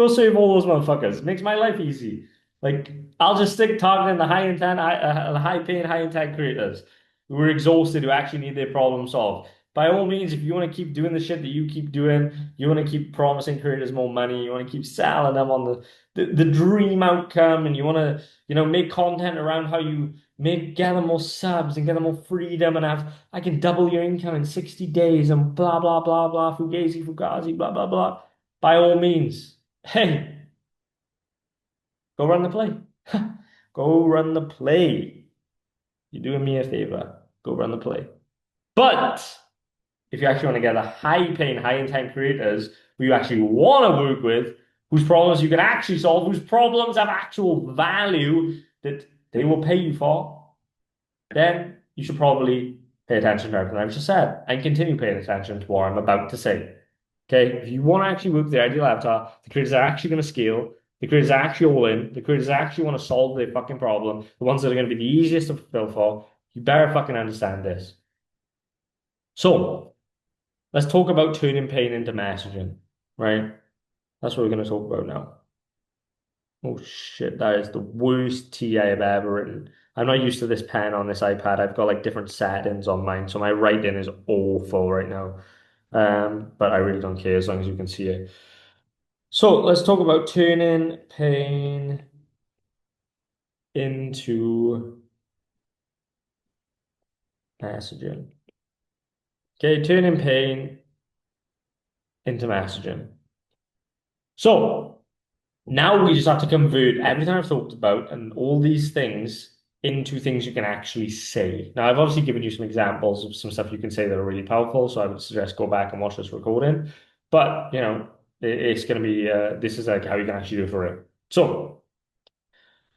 save all those motherfuckers. Makes my life easy. Like, I'll just stick targeting the high intent, high paying, high intent creators who are exhausted, who actually need their problem solved. By all means, if you want to keep doing the shit that you keep doing, you want to keep promising creators more money, you want to keep selling them on the dream outcome, and you want to make content around how you get them more subs and get them more freedom and have I can double your income in 60 days and blah blah blah blah fugazi blah blah blah. By all means, hey, go run the play. Go run the play. You're doing me a favor. Go run the play. But if you actually want to get the high paying, high intent creators who you actually want to work with, whose problems you can actually solve, whose problems have actual value that they will pay you for, then you should probably pay attention to everything I've just said and continue paying attention to what I'm about to say. Okay, if you want to actually work with the ideal avatar, the creators are actually going to scale, the creators are actually all in, the creators actually want to solve their fucking problem, the ones that are going to be the easiest to fulfill for, you better fucking understand this. So, let's talk about turning pain into messaging, right? That's what we're going to talk about now. Oh shit, that is the worst T I have ever written. I'm not used to this pen on this iPad. I've got like different settings on mine, so my writing is awful right now. But I really don't care as long as you can see it. So let's talk about turning pain into messaging. Okay, turning pain into messaging. So now we just have to convert everything I've talked about and all these things into things you can actually say. Now, I've obviously given you some examples of some stuff you can say that are really powerful, so I would suggest go back and watch this recording. But, it's going to be, this is like how you can actually do it for it. So,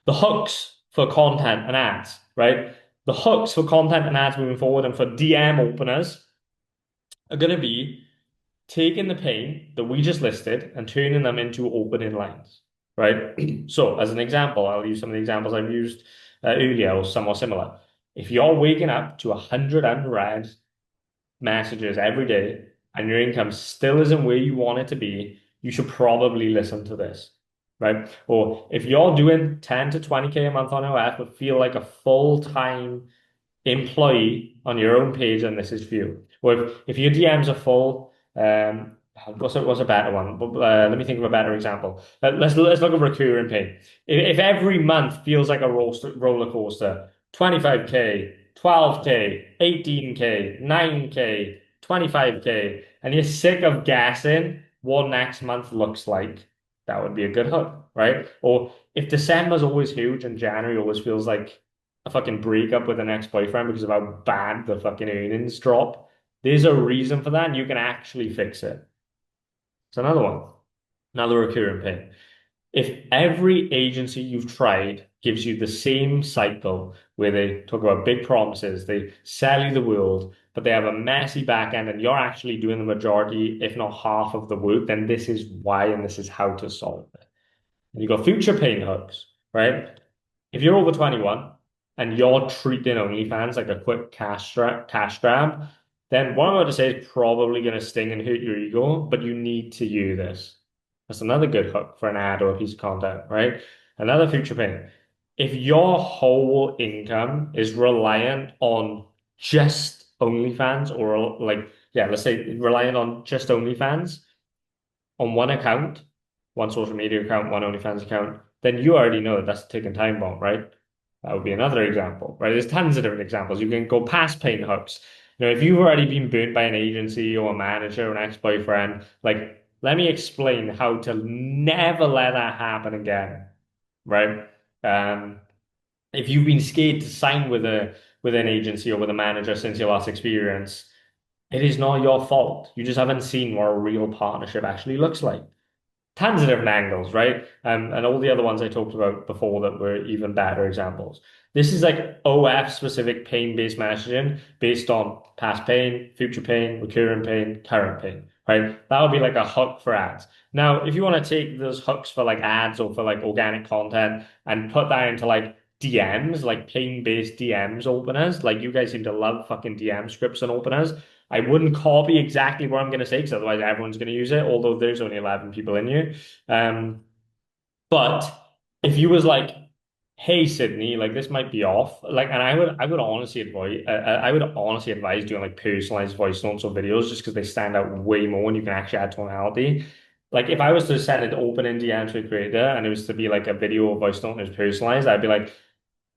the hooks for content and ads, right? The hooks for content and ads moving forward and for DM openers are going to be taking the pain that we just listed and turning them into opening lines, right? So, as an example, I'll use some of the examples I've used earlier or somewhat similar. If you're waking up to 100 unread messages every day and your income still isn't where you want it to be, you should probably listen to this, right? Or if you're doing 10 to 20K a month on OF, but feel like a full-time employee on your own page, and this is for you. Or if your DMs are full, what's a better one? Let me think of a better example. Let's look at recurring pay. If every month feels like a roller coaster, 25K, 12K, 18K, 9K, 25K, and you're sick of guessing what next month looks like, that would be a good hook, right? Or if December's always huge and January always feels like a fucking breakup with an ex-boyfriend because of how bad the fucking earnings drop, there's a reason for that, and you can actually fix it. It's another one, another recurring pain. If every agency you've tried gives you the same cycle where they talk about big promises, they sell you the world, but they have a messy back end and you're actually doing the majority, if not half of the work, then this is why and this is how to solve it. and you've got future paying hooks, right? If you're over 21 and you're treating OnlyFans like a quick cash grab, then what I'm about to say is probably going to sting and hurt your ego, but you need to use this. That's another good hook for an ad or a piece of content, right? Another future paying. If your whole income is reliant on just OnlyFans or like, yeah, let's say reliant on just OnlyFans on one account, one social media account, one OnlyFans account, then you already know that that's a ticking time bomb, right? That would be another example, right? There's tons of different examples. You can go past paint hooks. If you've already been burnt by an agency or a manager or an ex-boyfriend, like, let me explain how to never let that happen again, right? Um, if you've been scared to sign with an agency or with a manager since your last experience, it is not your fault. You just haven't seen what a real partnership actually looks like. Tons of different angles, right? And all the other ones I talked about before that were even better examples. This is like OF specific pain-based messaging based on past pain, future pain, recurring pain, current pain, right? That would be like a hook for ads. Now, if you want to take those hooks for like ads or for like organic content and put that into like DMs, like pain-based DMs openers, like you guys seem to love fucking DM scripts and openers. I wouldn't copy exactly what I'm going to say because otherwise everyone's going to use it, although there's only 11 people in you. Um, but if you was like, hey Sydney, like this might be off, like, and I would honestly advise doing like personalized voice notes or videos just because they stand out way more and you can actually add tonality. Like if I was to send it open in DM to a creator and it was to be like a video or voice note and it was personalized, I'd be like,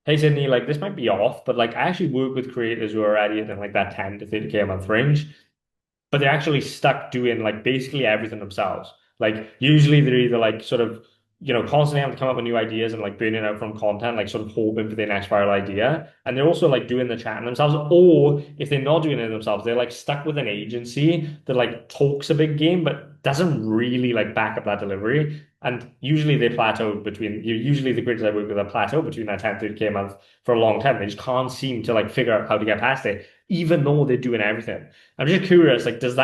hey Sydney, like this might be off, but like I actually work with creators who are already in like that 10 to 30K a month range, but they're actually stuck doing like basically everything themselves. Like usually they're either like sort of, constantly having to come up with new ideas and like burning out from content, like sort of hoping for the next viral idea. And they're also like doing the chatting themselves. Or if they're not doing it themselves, they're like stuck with an agency that like talks a big game, but doesn't really like back up that delivery. And usually they plateau usually the creators I work with are plateau between that 10, 30K a month for a long time. They just can't seem to like figure out how to get past it, even though they're doing everything. I'm just curious, like, does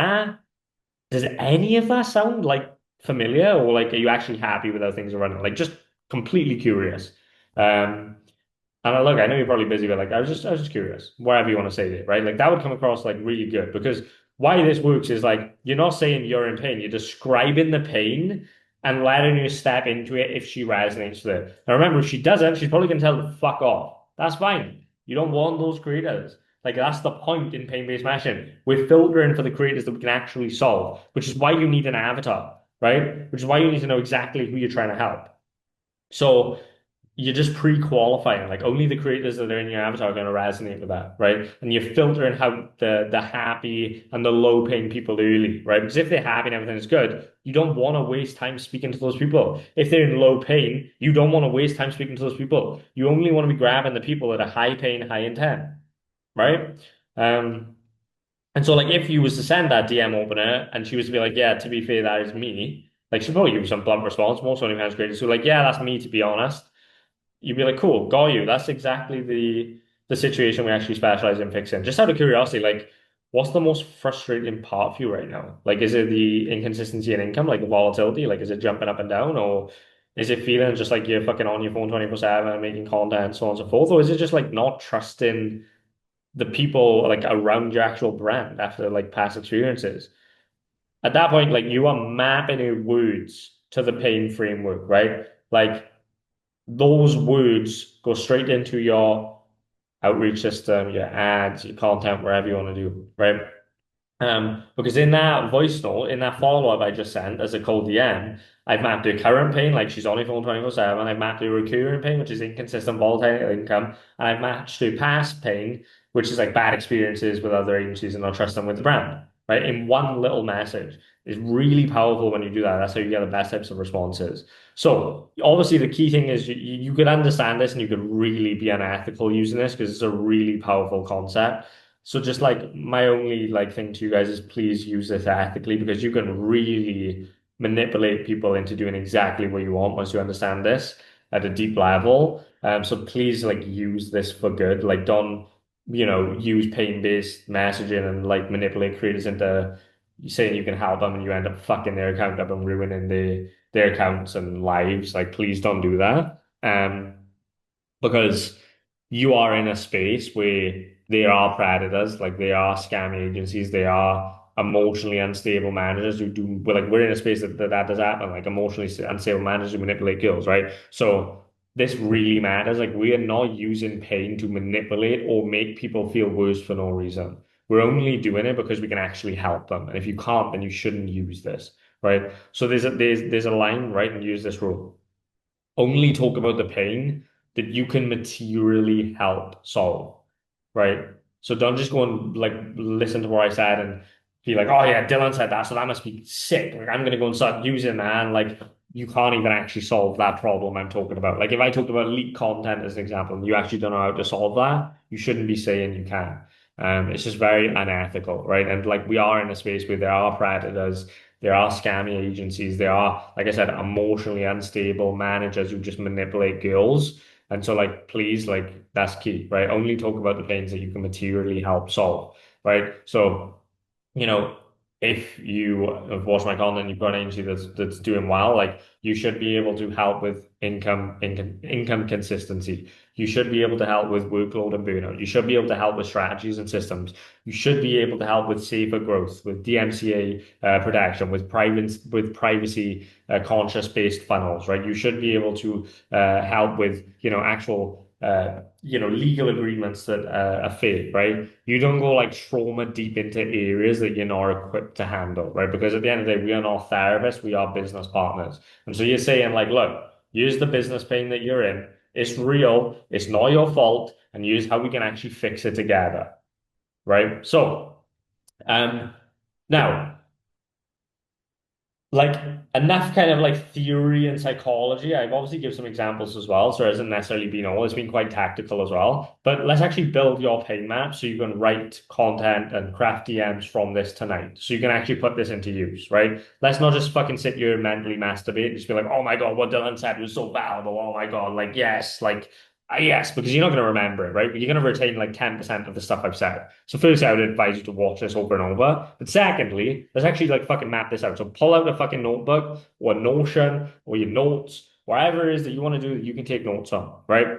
any of that sound like familiar, or like, are you actually happy with how things are running? Like, just completely curious. Um, and look, I know you're probably busy, but like, I was just curious. Whatever you want to say there, right? Like, that would come across like really good because why this works is like you're not saying you're in pain, you're describing the pain and letting her step into it if she resonates with it. Now, remember, if she doesn't, she's probably gonna tell her to fuck off. That's fine. You don't want those creators. Like that's the point in pain-based mashing. We're filtering for the creators that we can actually solve, which is why you need an avatar, right? Which is why you need to know exactly who you're trying to help. So you're just pre-qualifying. Like only the creators that are in your avatar are going to resonate with that, right? And you're filtering out the happy and the low-paying people early, right? Because if they're happy and everything is good, you don't want to waste time speaking to those people. If they're in low pain, you don't want to waste time speaking to those people. You only want to be grabbing the people that are high pain, high intent, right? Um, and so like if you was to send that DM opener and she was to be like, yeah, to be fair, that is me, like she'd probably give you some blunt response. Most OnlyFans creators, so like, yeah, that's me to be honest. You'd be like, cool, got you. That's exactly the situation we actually specialize in fixing. Just out of curiosity, like, what's the most frustrating part for you right now? Like, is it the inconsistency in income, like the volatility? Like, is it jumping up and down, or is it feeling just like you're fucking on your phone 24/7 and making content, so on and so forth? Or is it just like not trusting the people like around your actual brand after like past experiences? At that point, like you are mapping your words to the pain framework, right? Like those words go straight into your outreach system, your ads, your content, wherever you want to do, right? Because in that voice note, in that follow-up I just sent as a cold DM, I've mapped her current pain, like she's on her phone 24/7. I've mapped her recurring pain, which is inconsistent volatile income. And I've matched her past pain, which is like bad experiences with other agencies and not trust them with the brand, right? In one little message. It's really powerful when you do that. That's how you get the best types of responses. So obviously the key thing is you could understand this and you could really be unethical using this because it's a really powerful concept. So just like my only like thing to you guys is please use this ethically because you can really manipulate people into doing exactly what you want once you understand this at a deep level. So please like use this for good. Like don't, use pain-based messaging and like manipulate creators into saying you can help them and you end up fucking their account up and ruining their accounts and lives. Like, please don't do that. Because you are in a space where there are predators, like they are scam agencies, they are emotionally unstable managers who do, well, like we're in a space that does happen, like emotionally unstable managers who manipulate girls, right? So this really matters. Like we are not using pain to manipulate or make people feel worse for no reason. We're only doing it because we can actually help them. And if you can't, then you shouldn't use this, right? So there's a line, right? And use this rule. Only talk about the pain that you can materially help solve, right? So don't just go and like listen to what I said and be like, oh yeah, Dylan said that, so that must be sick. Like I'm gonna go and start using that, and like you can't even actually solve that problem I'm talking about. Like if I talked about leak content as an example, and you actually don't know how to solve that, you shouldn't be saying you can. It's just very unethical, right? And like we are in a space where there are predators, there are scammy agencies, there are, like I said, emotionally unstable managers who just manipulate girls. And so, like, please, like, that's key, right? Only talk about the pains that you can materially help solve, right? So, you know, if you have watched my content, you've got an agency that's doing well, like you should be able to help with income consistency. You should be able to help with workload and burnout. You should be able to help with strategies and systems. You should be able to help with safer growth, with DMCA protection, with privacy conscious based funnels, right? You should be able to help with actual legal agreements that are fair, right? You don't go like trauma deep into areas that you're not equipped to handle, right? Because at the end of the day, we are not therapists, we are business partners. And so you're saying like, look, use the business pain that you're in. It's real, it's not your fault, and use how we can actually fix it together, right? So, um, now like enough kind of like theory and psychology. I've obviously give some examples as well, so it hasn't necessarily been all. It's been quite tactical as well. But let's actually build your pain map so you can write content and craft DMs from this tonight. So you can actually put this into use, right? Let's not just fucking sit here and mentally masturbate and just be like, oh my God, what Dylan said was so valuable. Oh my God, like yes, like yes, because you're not going to remember it, right? But you're going to retain like 10% of the stuff I've said. So firstly, I would advise you to watch this over and over. But secondly, let's actually like fucking map this out. So pull out a fucking notebook or Notion or your notes, whatever it is that you want to do that you can take notes on, right?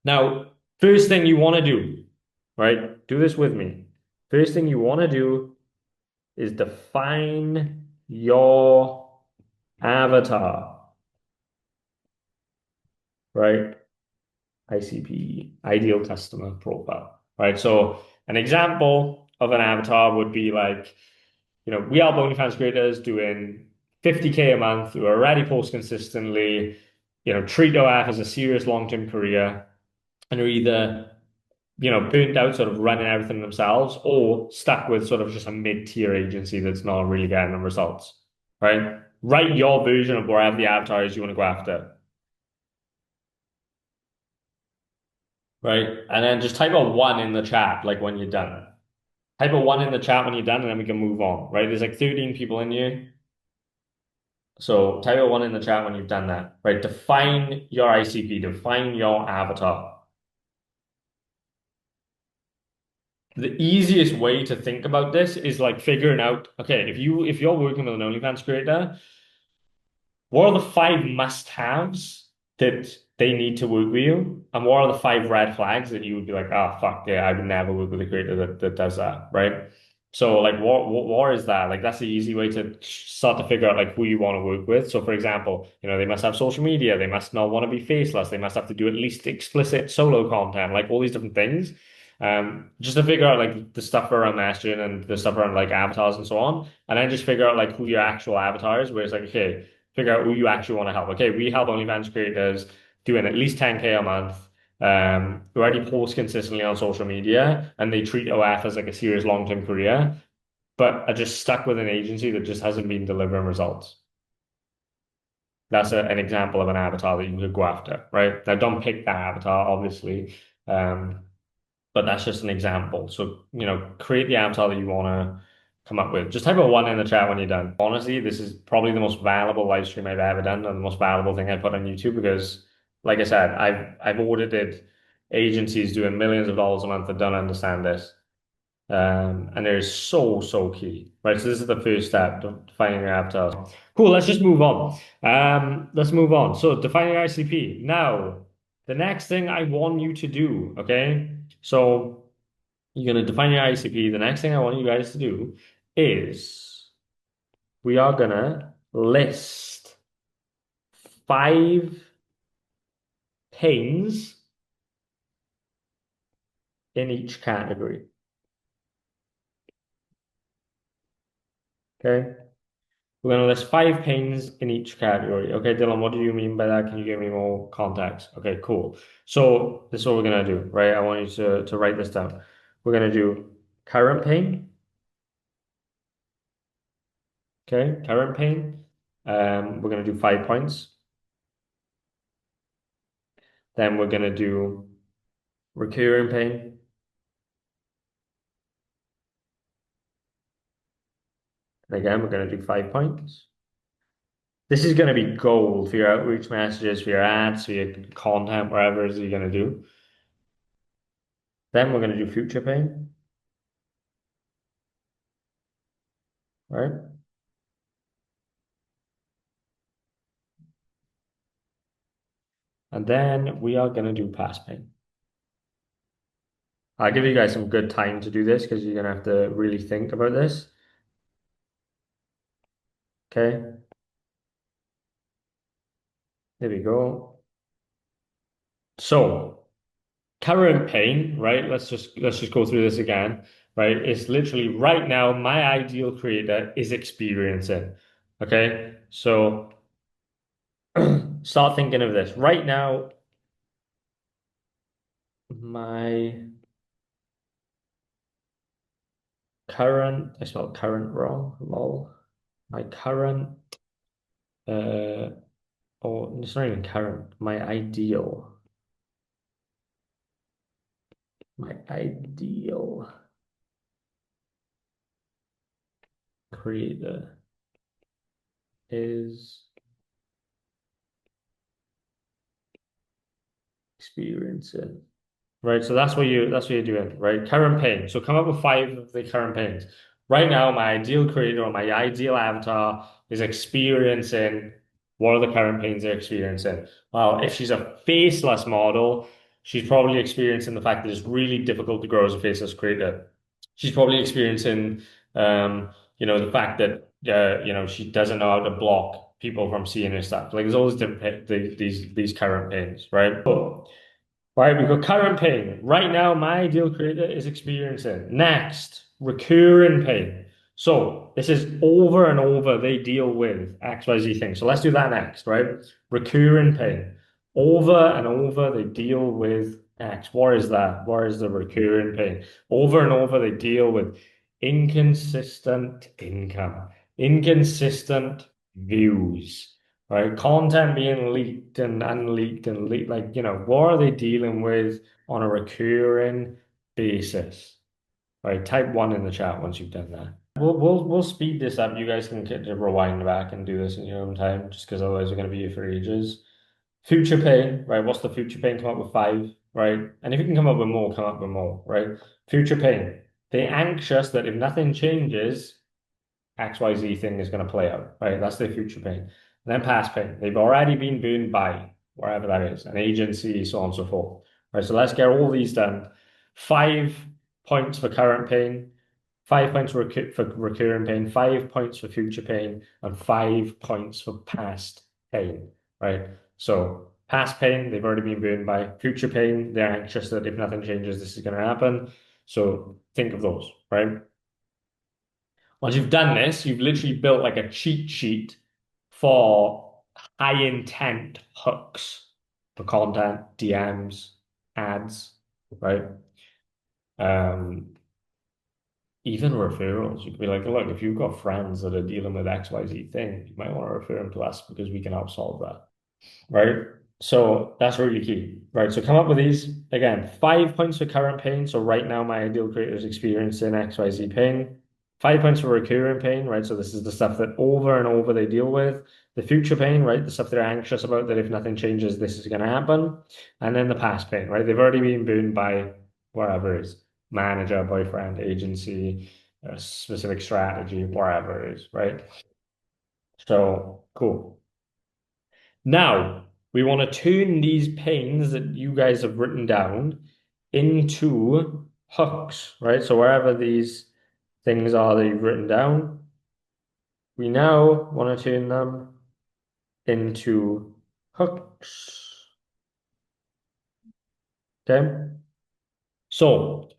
Now, first thing you want to do, right? Do this with me. First thing you want to do is define your avatar, right? ICP, ideal customer profile, right? So an example of an avatar would be like, we help OnlyFans creators doing 50K a month who already post consistently, treat OF as a serious long-term career and are either, burnt out sort of running everything themselves or stuck with sort of just a mid-tier agency that's not really getting them results, right? Write your version of wherever the avatar is you want to go after. Right? And then just type a one in the chat, like when you're done. Type a one in the chat when you're done, and then we can move on, right? There's like 13 people in here. So type a one in the chat when you've done that, right? Define your ICP, define your avatar. The easiest way to think about this is like figuring out, okay, if you're working with an OnlyFans creator, what are the five must-haves that they need to work with you? And what are the five red flags that you would be like, oh fuck, yeah, I would never work with a creator that does that, right? So like what is that? Like that's the easy way to start to figure out like who you want to work with. So for example, they must have social media, they must not want to be faceless, they must have to do at least explicit solo content, like all these different things. Just to figure out like the stuff around messaging and the stuff around like avatars and so on. And then just figure out like who your actual avatar is, where it's like, okay, figure out who you actually want to help. Okay, we help OnlyFans creators doing at least 10K a month, who already post consistently on social media, and they treat OF as like a serious long-term career, but are just stuck with an agency that just hasn't been delivering results. That's an example of an avatar that you could go after, right? Now, don't pick that avatar, obviously, but that's just an example. So, create the avatar that you want to come up with. Just type a one in the chat when you're done. Honestly, this is probably the most valuable live stream I've ever done and the most valuable thing I put on YouTube because, like I said, I've audited agencies doing millions of dollars a month that don't understand this. And they're so key, right? So this is the first step, defining your avatar. Cool, let's just move on. Let's move on. So defining your ICP. Now, the next thing I want you to do, okay? So you're going to define your ICP. The next thing I want you guys to do is we are going to list 5 pains in each category. Okay. We're going to list 5 pains in each category. Okay, Dylan, what do you mean by that? Can you give me more context? Okay, cool. So this is what we're going to do, right? I want you to write this down. We're going to do current pain. Okay, current pain. We're going to do 5 points. Then we're going to do recurring pain. And again, we're going to do 5 points. This is going to be gold for your outreach messages, for your ads, for your content, wherever it is you're going to do. Then we're going to do future pain. Right? And then we are going to do past pain. I'll give you guys some good time to do this because you're going to have to really think about this. Okay. There we go. So current pain, right? Let's just go through this again, right? It's literally right now my ideal creator is experiencing. Okay. So start thinking of this. Right now, my I spelled current wrong, lol. My current, oh, it's not even current, my ideal creator is experiencing. Right, so that's what you're doing, right? Current pain. So come up with 5 of the current pains. Right now, my ideal creator or my ideal avatar is experiencing what are the current pains they're experiencing. Well, if she's a faceless model, she's probably experiencing the fact that it's really difficult to grow as a faceless creator. She's probably experiencing, the fact that she doesn't know how to block people from seeing her stuff. Like there's always different these current pains, right? Right, we've got current pain. Right now, my ideal creator is experiencing. Next, recurring pain. So this is over and over they deal with XYZ things. So let's do that next, right? Recurring pain. Over and over they deal with X. What is that? What is the recurring pain? Over and over they deal with inconsistent income, inconsistent views, right? Content being leaked and unleaked and leaked, like, what are they dealing with on a recurring basis? Right, type 1 in the chat once you've done that. We'll speed this up. You guys can get to rewind back and do this in your own time, just because otherwise we're going to be here for ages. Future pain, right? What's the future pain? Come up with 5, right? And if you can come up with more, come up with more, right? Future pain. They're anxious that if nothing changes, XYZ thing is going to play out, right? That's their future pain. And then past pain. They've already been burned by wherever that is, an agency, so on and so forth. Right, so let's get all these done. 5 points for current pain, 5 points for recurring pain, 5 points for future pain, and 5 points for past pain, right? So past pain, they've already been burned by. Future pain, they're anxious that if nothing changes, this is going to happen. So think of those, right? Once you've done this, you've literally built like a cheat sheet for high intent hooks for content, DMs, ads, right? Even referrals. You could be like, look, if you've got friends that are dealing with XYZ thing, you might want to refer them to us because we can help solve that, right? So that's really key, right? So come up with these. Again, 5 points for current pain. So right now, my ideal creator is experiencing XYZ pain. 5 points for recurring pain, right? So this is the stuff that over and over they deal with. The future pain, right? The stuff they're anxious about that if nothing changes, this is going to happen. And then the past pain, right? They've already been burned by wherever it is. manager, boyfriend, agency, a specific strategy, whatever it is, right? So cool. Now we want to turn these pains that you guys have written down into hooks, right? So wherever these things are that you've written down, we now want to turn them into hooks. Okay. So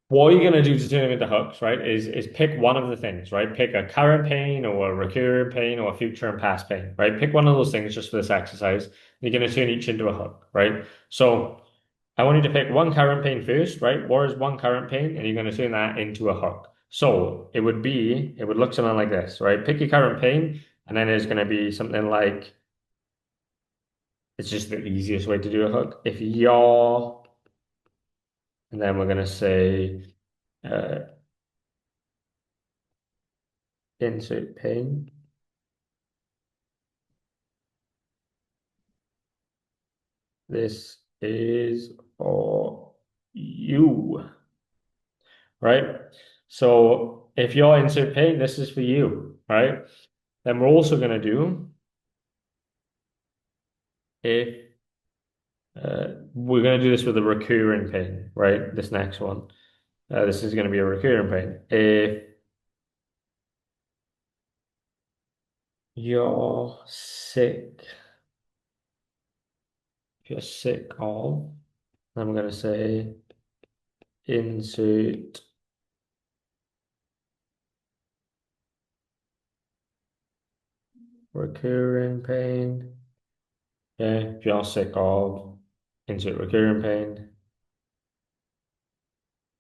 what you're going to do to turn them into hooks, right, is pick one of the things, right? Pick a current pain or a recurring pain or a future and past pain, right? Pick one of those things just for this exercise. You're going to turn each into a hook, right? So I want you to pick one current pain first, right? What is one current pain? And you're going to turn that into a hook. So it would look something like this, right? Pick your current pain, and then there's going to be something like, it's just the easiest way to do a hook. If you're, and then we're going to say, uh, insert pain. This is for you, right? So if you're insert pain, this is for you, right? Then we're also going to do if we're going to do this with a recurring pain, right? This next one. This is going to be a recurring pain. If you're sick, if you're sick of, I'm going to say insert recurring pain. Okay, if you're sick of, insert recurring pain.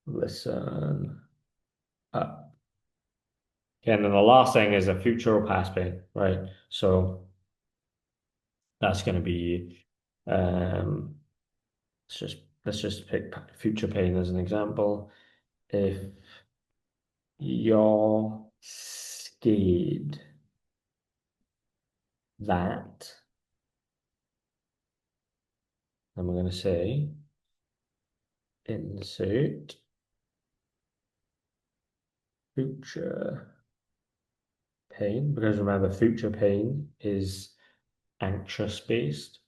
Listen up. Okay, and then the last thing is a future or past pain, right? So that's going to be, um, let's just pick future pain as an example. If you're scared that, and we're going to say insert future pain, because remember, future pain is anxious based.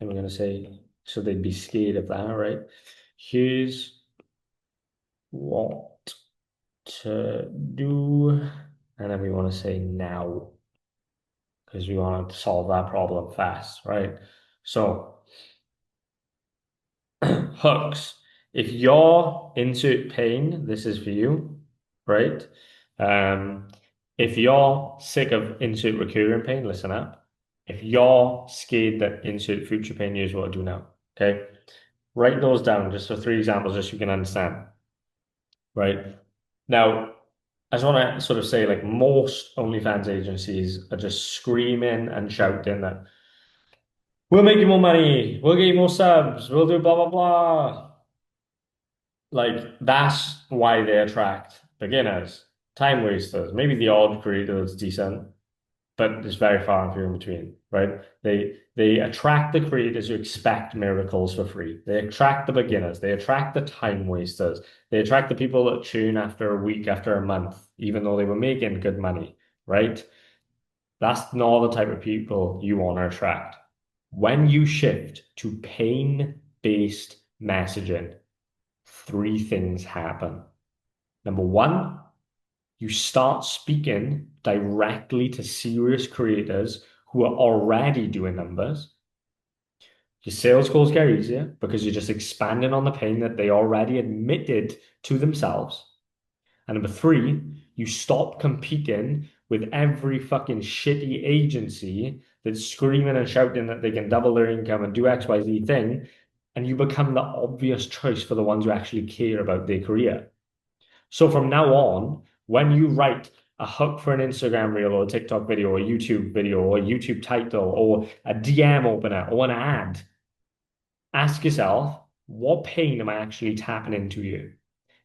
And we're going to say, so they'd be scared of that, right? Here's what to do. And then we want to say now, because we want to solve that problem fast, right? So hooks. If you're insert pain, this is for you, right? Um, if you're sick of insert recurring pain, listen up. If you're scared that insert future pain, here's what to do now. Okay. Write those down just for three examples, just so you can understand. Right. Now, I just want to sort of say, like, most OnlyFans agencies are just screaming and shouting that we'll make you more money, we'll get you more subs, we'll do blah blah blah. Like, that's why they attract beginners, time wasters, maybe the odd creator that's decent, but it's very far and few in between, right? They attract the creators who expect miracles for free. They attract the beginners. They attract the time wasters. They attract the people that tune after a week, after a month, even though they were making good money, right? That's not the type of people you want to attract. When you shift to pain-based messaging, three things happen. Number one, you start speaking directly to serious creators who are already doing numbers. Your sales calls get easier because you're just expanding on the pain that they already admitted to themselves. And number three, you stop competing with every fucking shitty agency that's screaming and shouting that they can double their income and do XYZ thing, and you become the obvious choice for the ones who actually care about their career. So from now on, when you write a hook for an Instagram reel or a TikTok video or a YouTube video or a YouTube title or a DM opener or an ad, ask yourself, what pain am I actually tapping into you?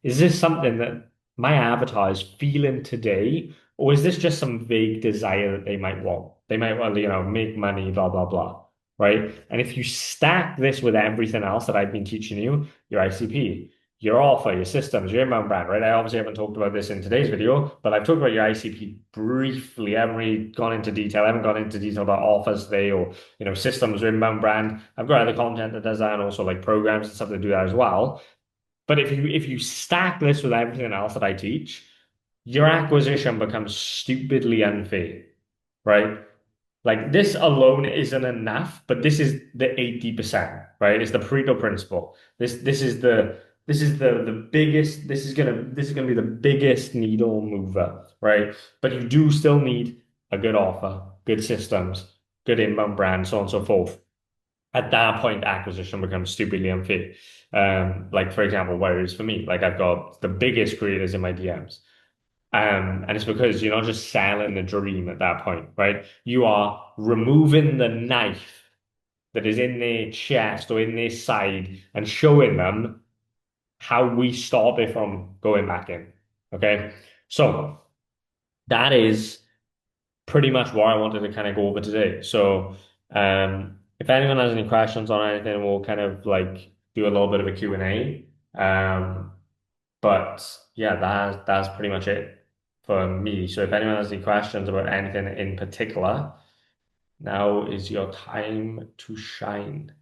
Is this something that my avatar is feeling today, or is this just some vague desire that they might want? They might want to, make money, blah, blah, blah. right? And if you stack this with everything else that I've been teaching you, your ICP, your offer, your systems, your inbound brand, right? I obviously haven't talked about this in today's video, but I've talked about your ICP briefly. I haven't really gone into detail. I haven't gone into detail about offers today or, systems or inbound brand. I've got other content that does that and also like programs and stuff that do that as well. But if you stack this with everything else that I teach, your acquisition becomes stupidly unfair, right? Like this alone isn't enough, but this is the 80%, right? It's the Pareto principle. This is the biggest, this is gonna be the biggest needle mover, right? But you do still need a good offer, good systems, good inbound brand, so on and so forth. At that point, acquisition becomes stupidly unfair. Like for example, where it is for me, like I've got the biggest creators in my DMs. And it's because you're not just selling the dream at that point, right? You are removing the knife that is in their chest or in their side and showing them how we stop it from going back in. Okay. So that is pretty much what I wanted to kind of go over today. So if anyone has any questions on anything, we'll kind of like do a little bit of a Q&A. But yeah, that's pretty much it for me. So if anyone has any questions about anything in particular, now is your time to shine.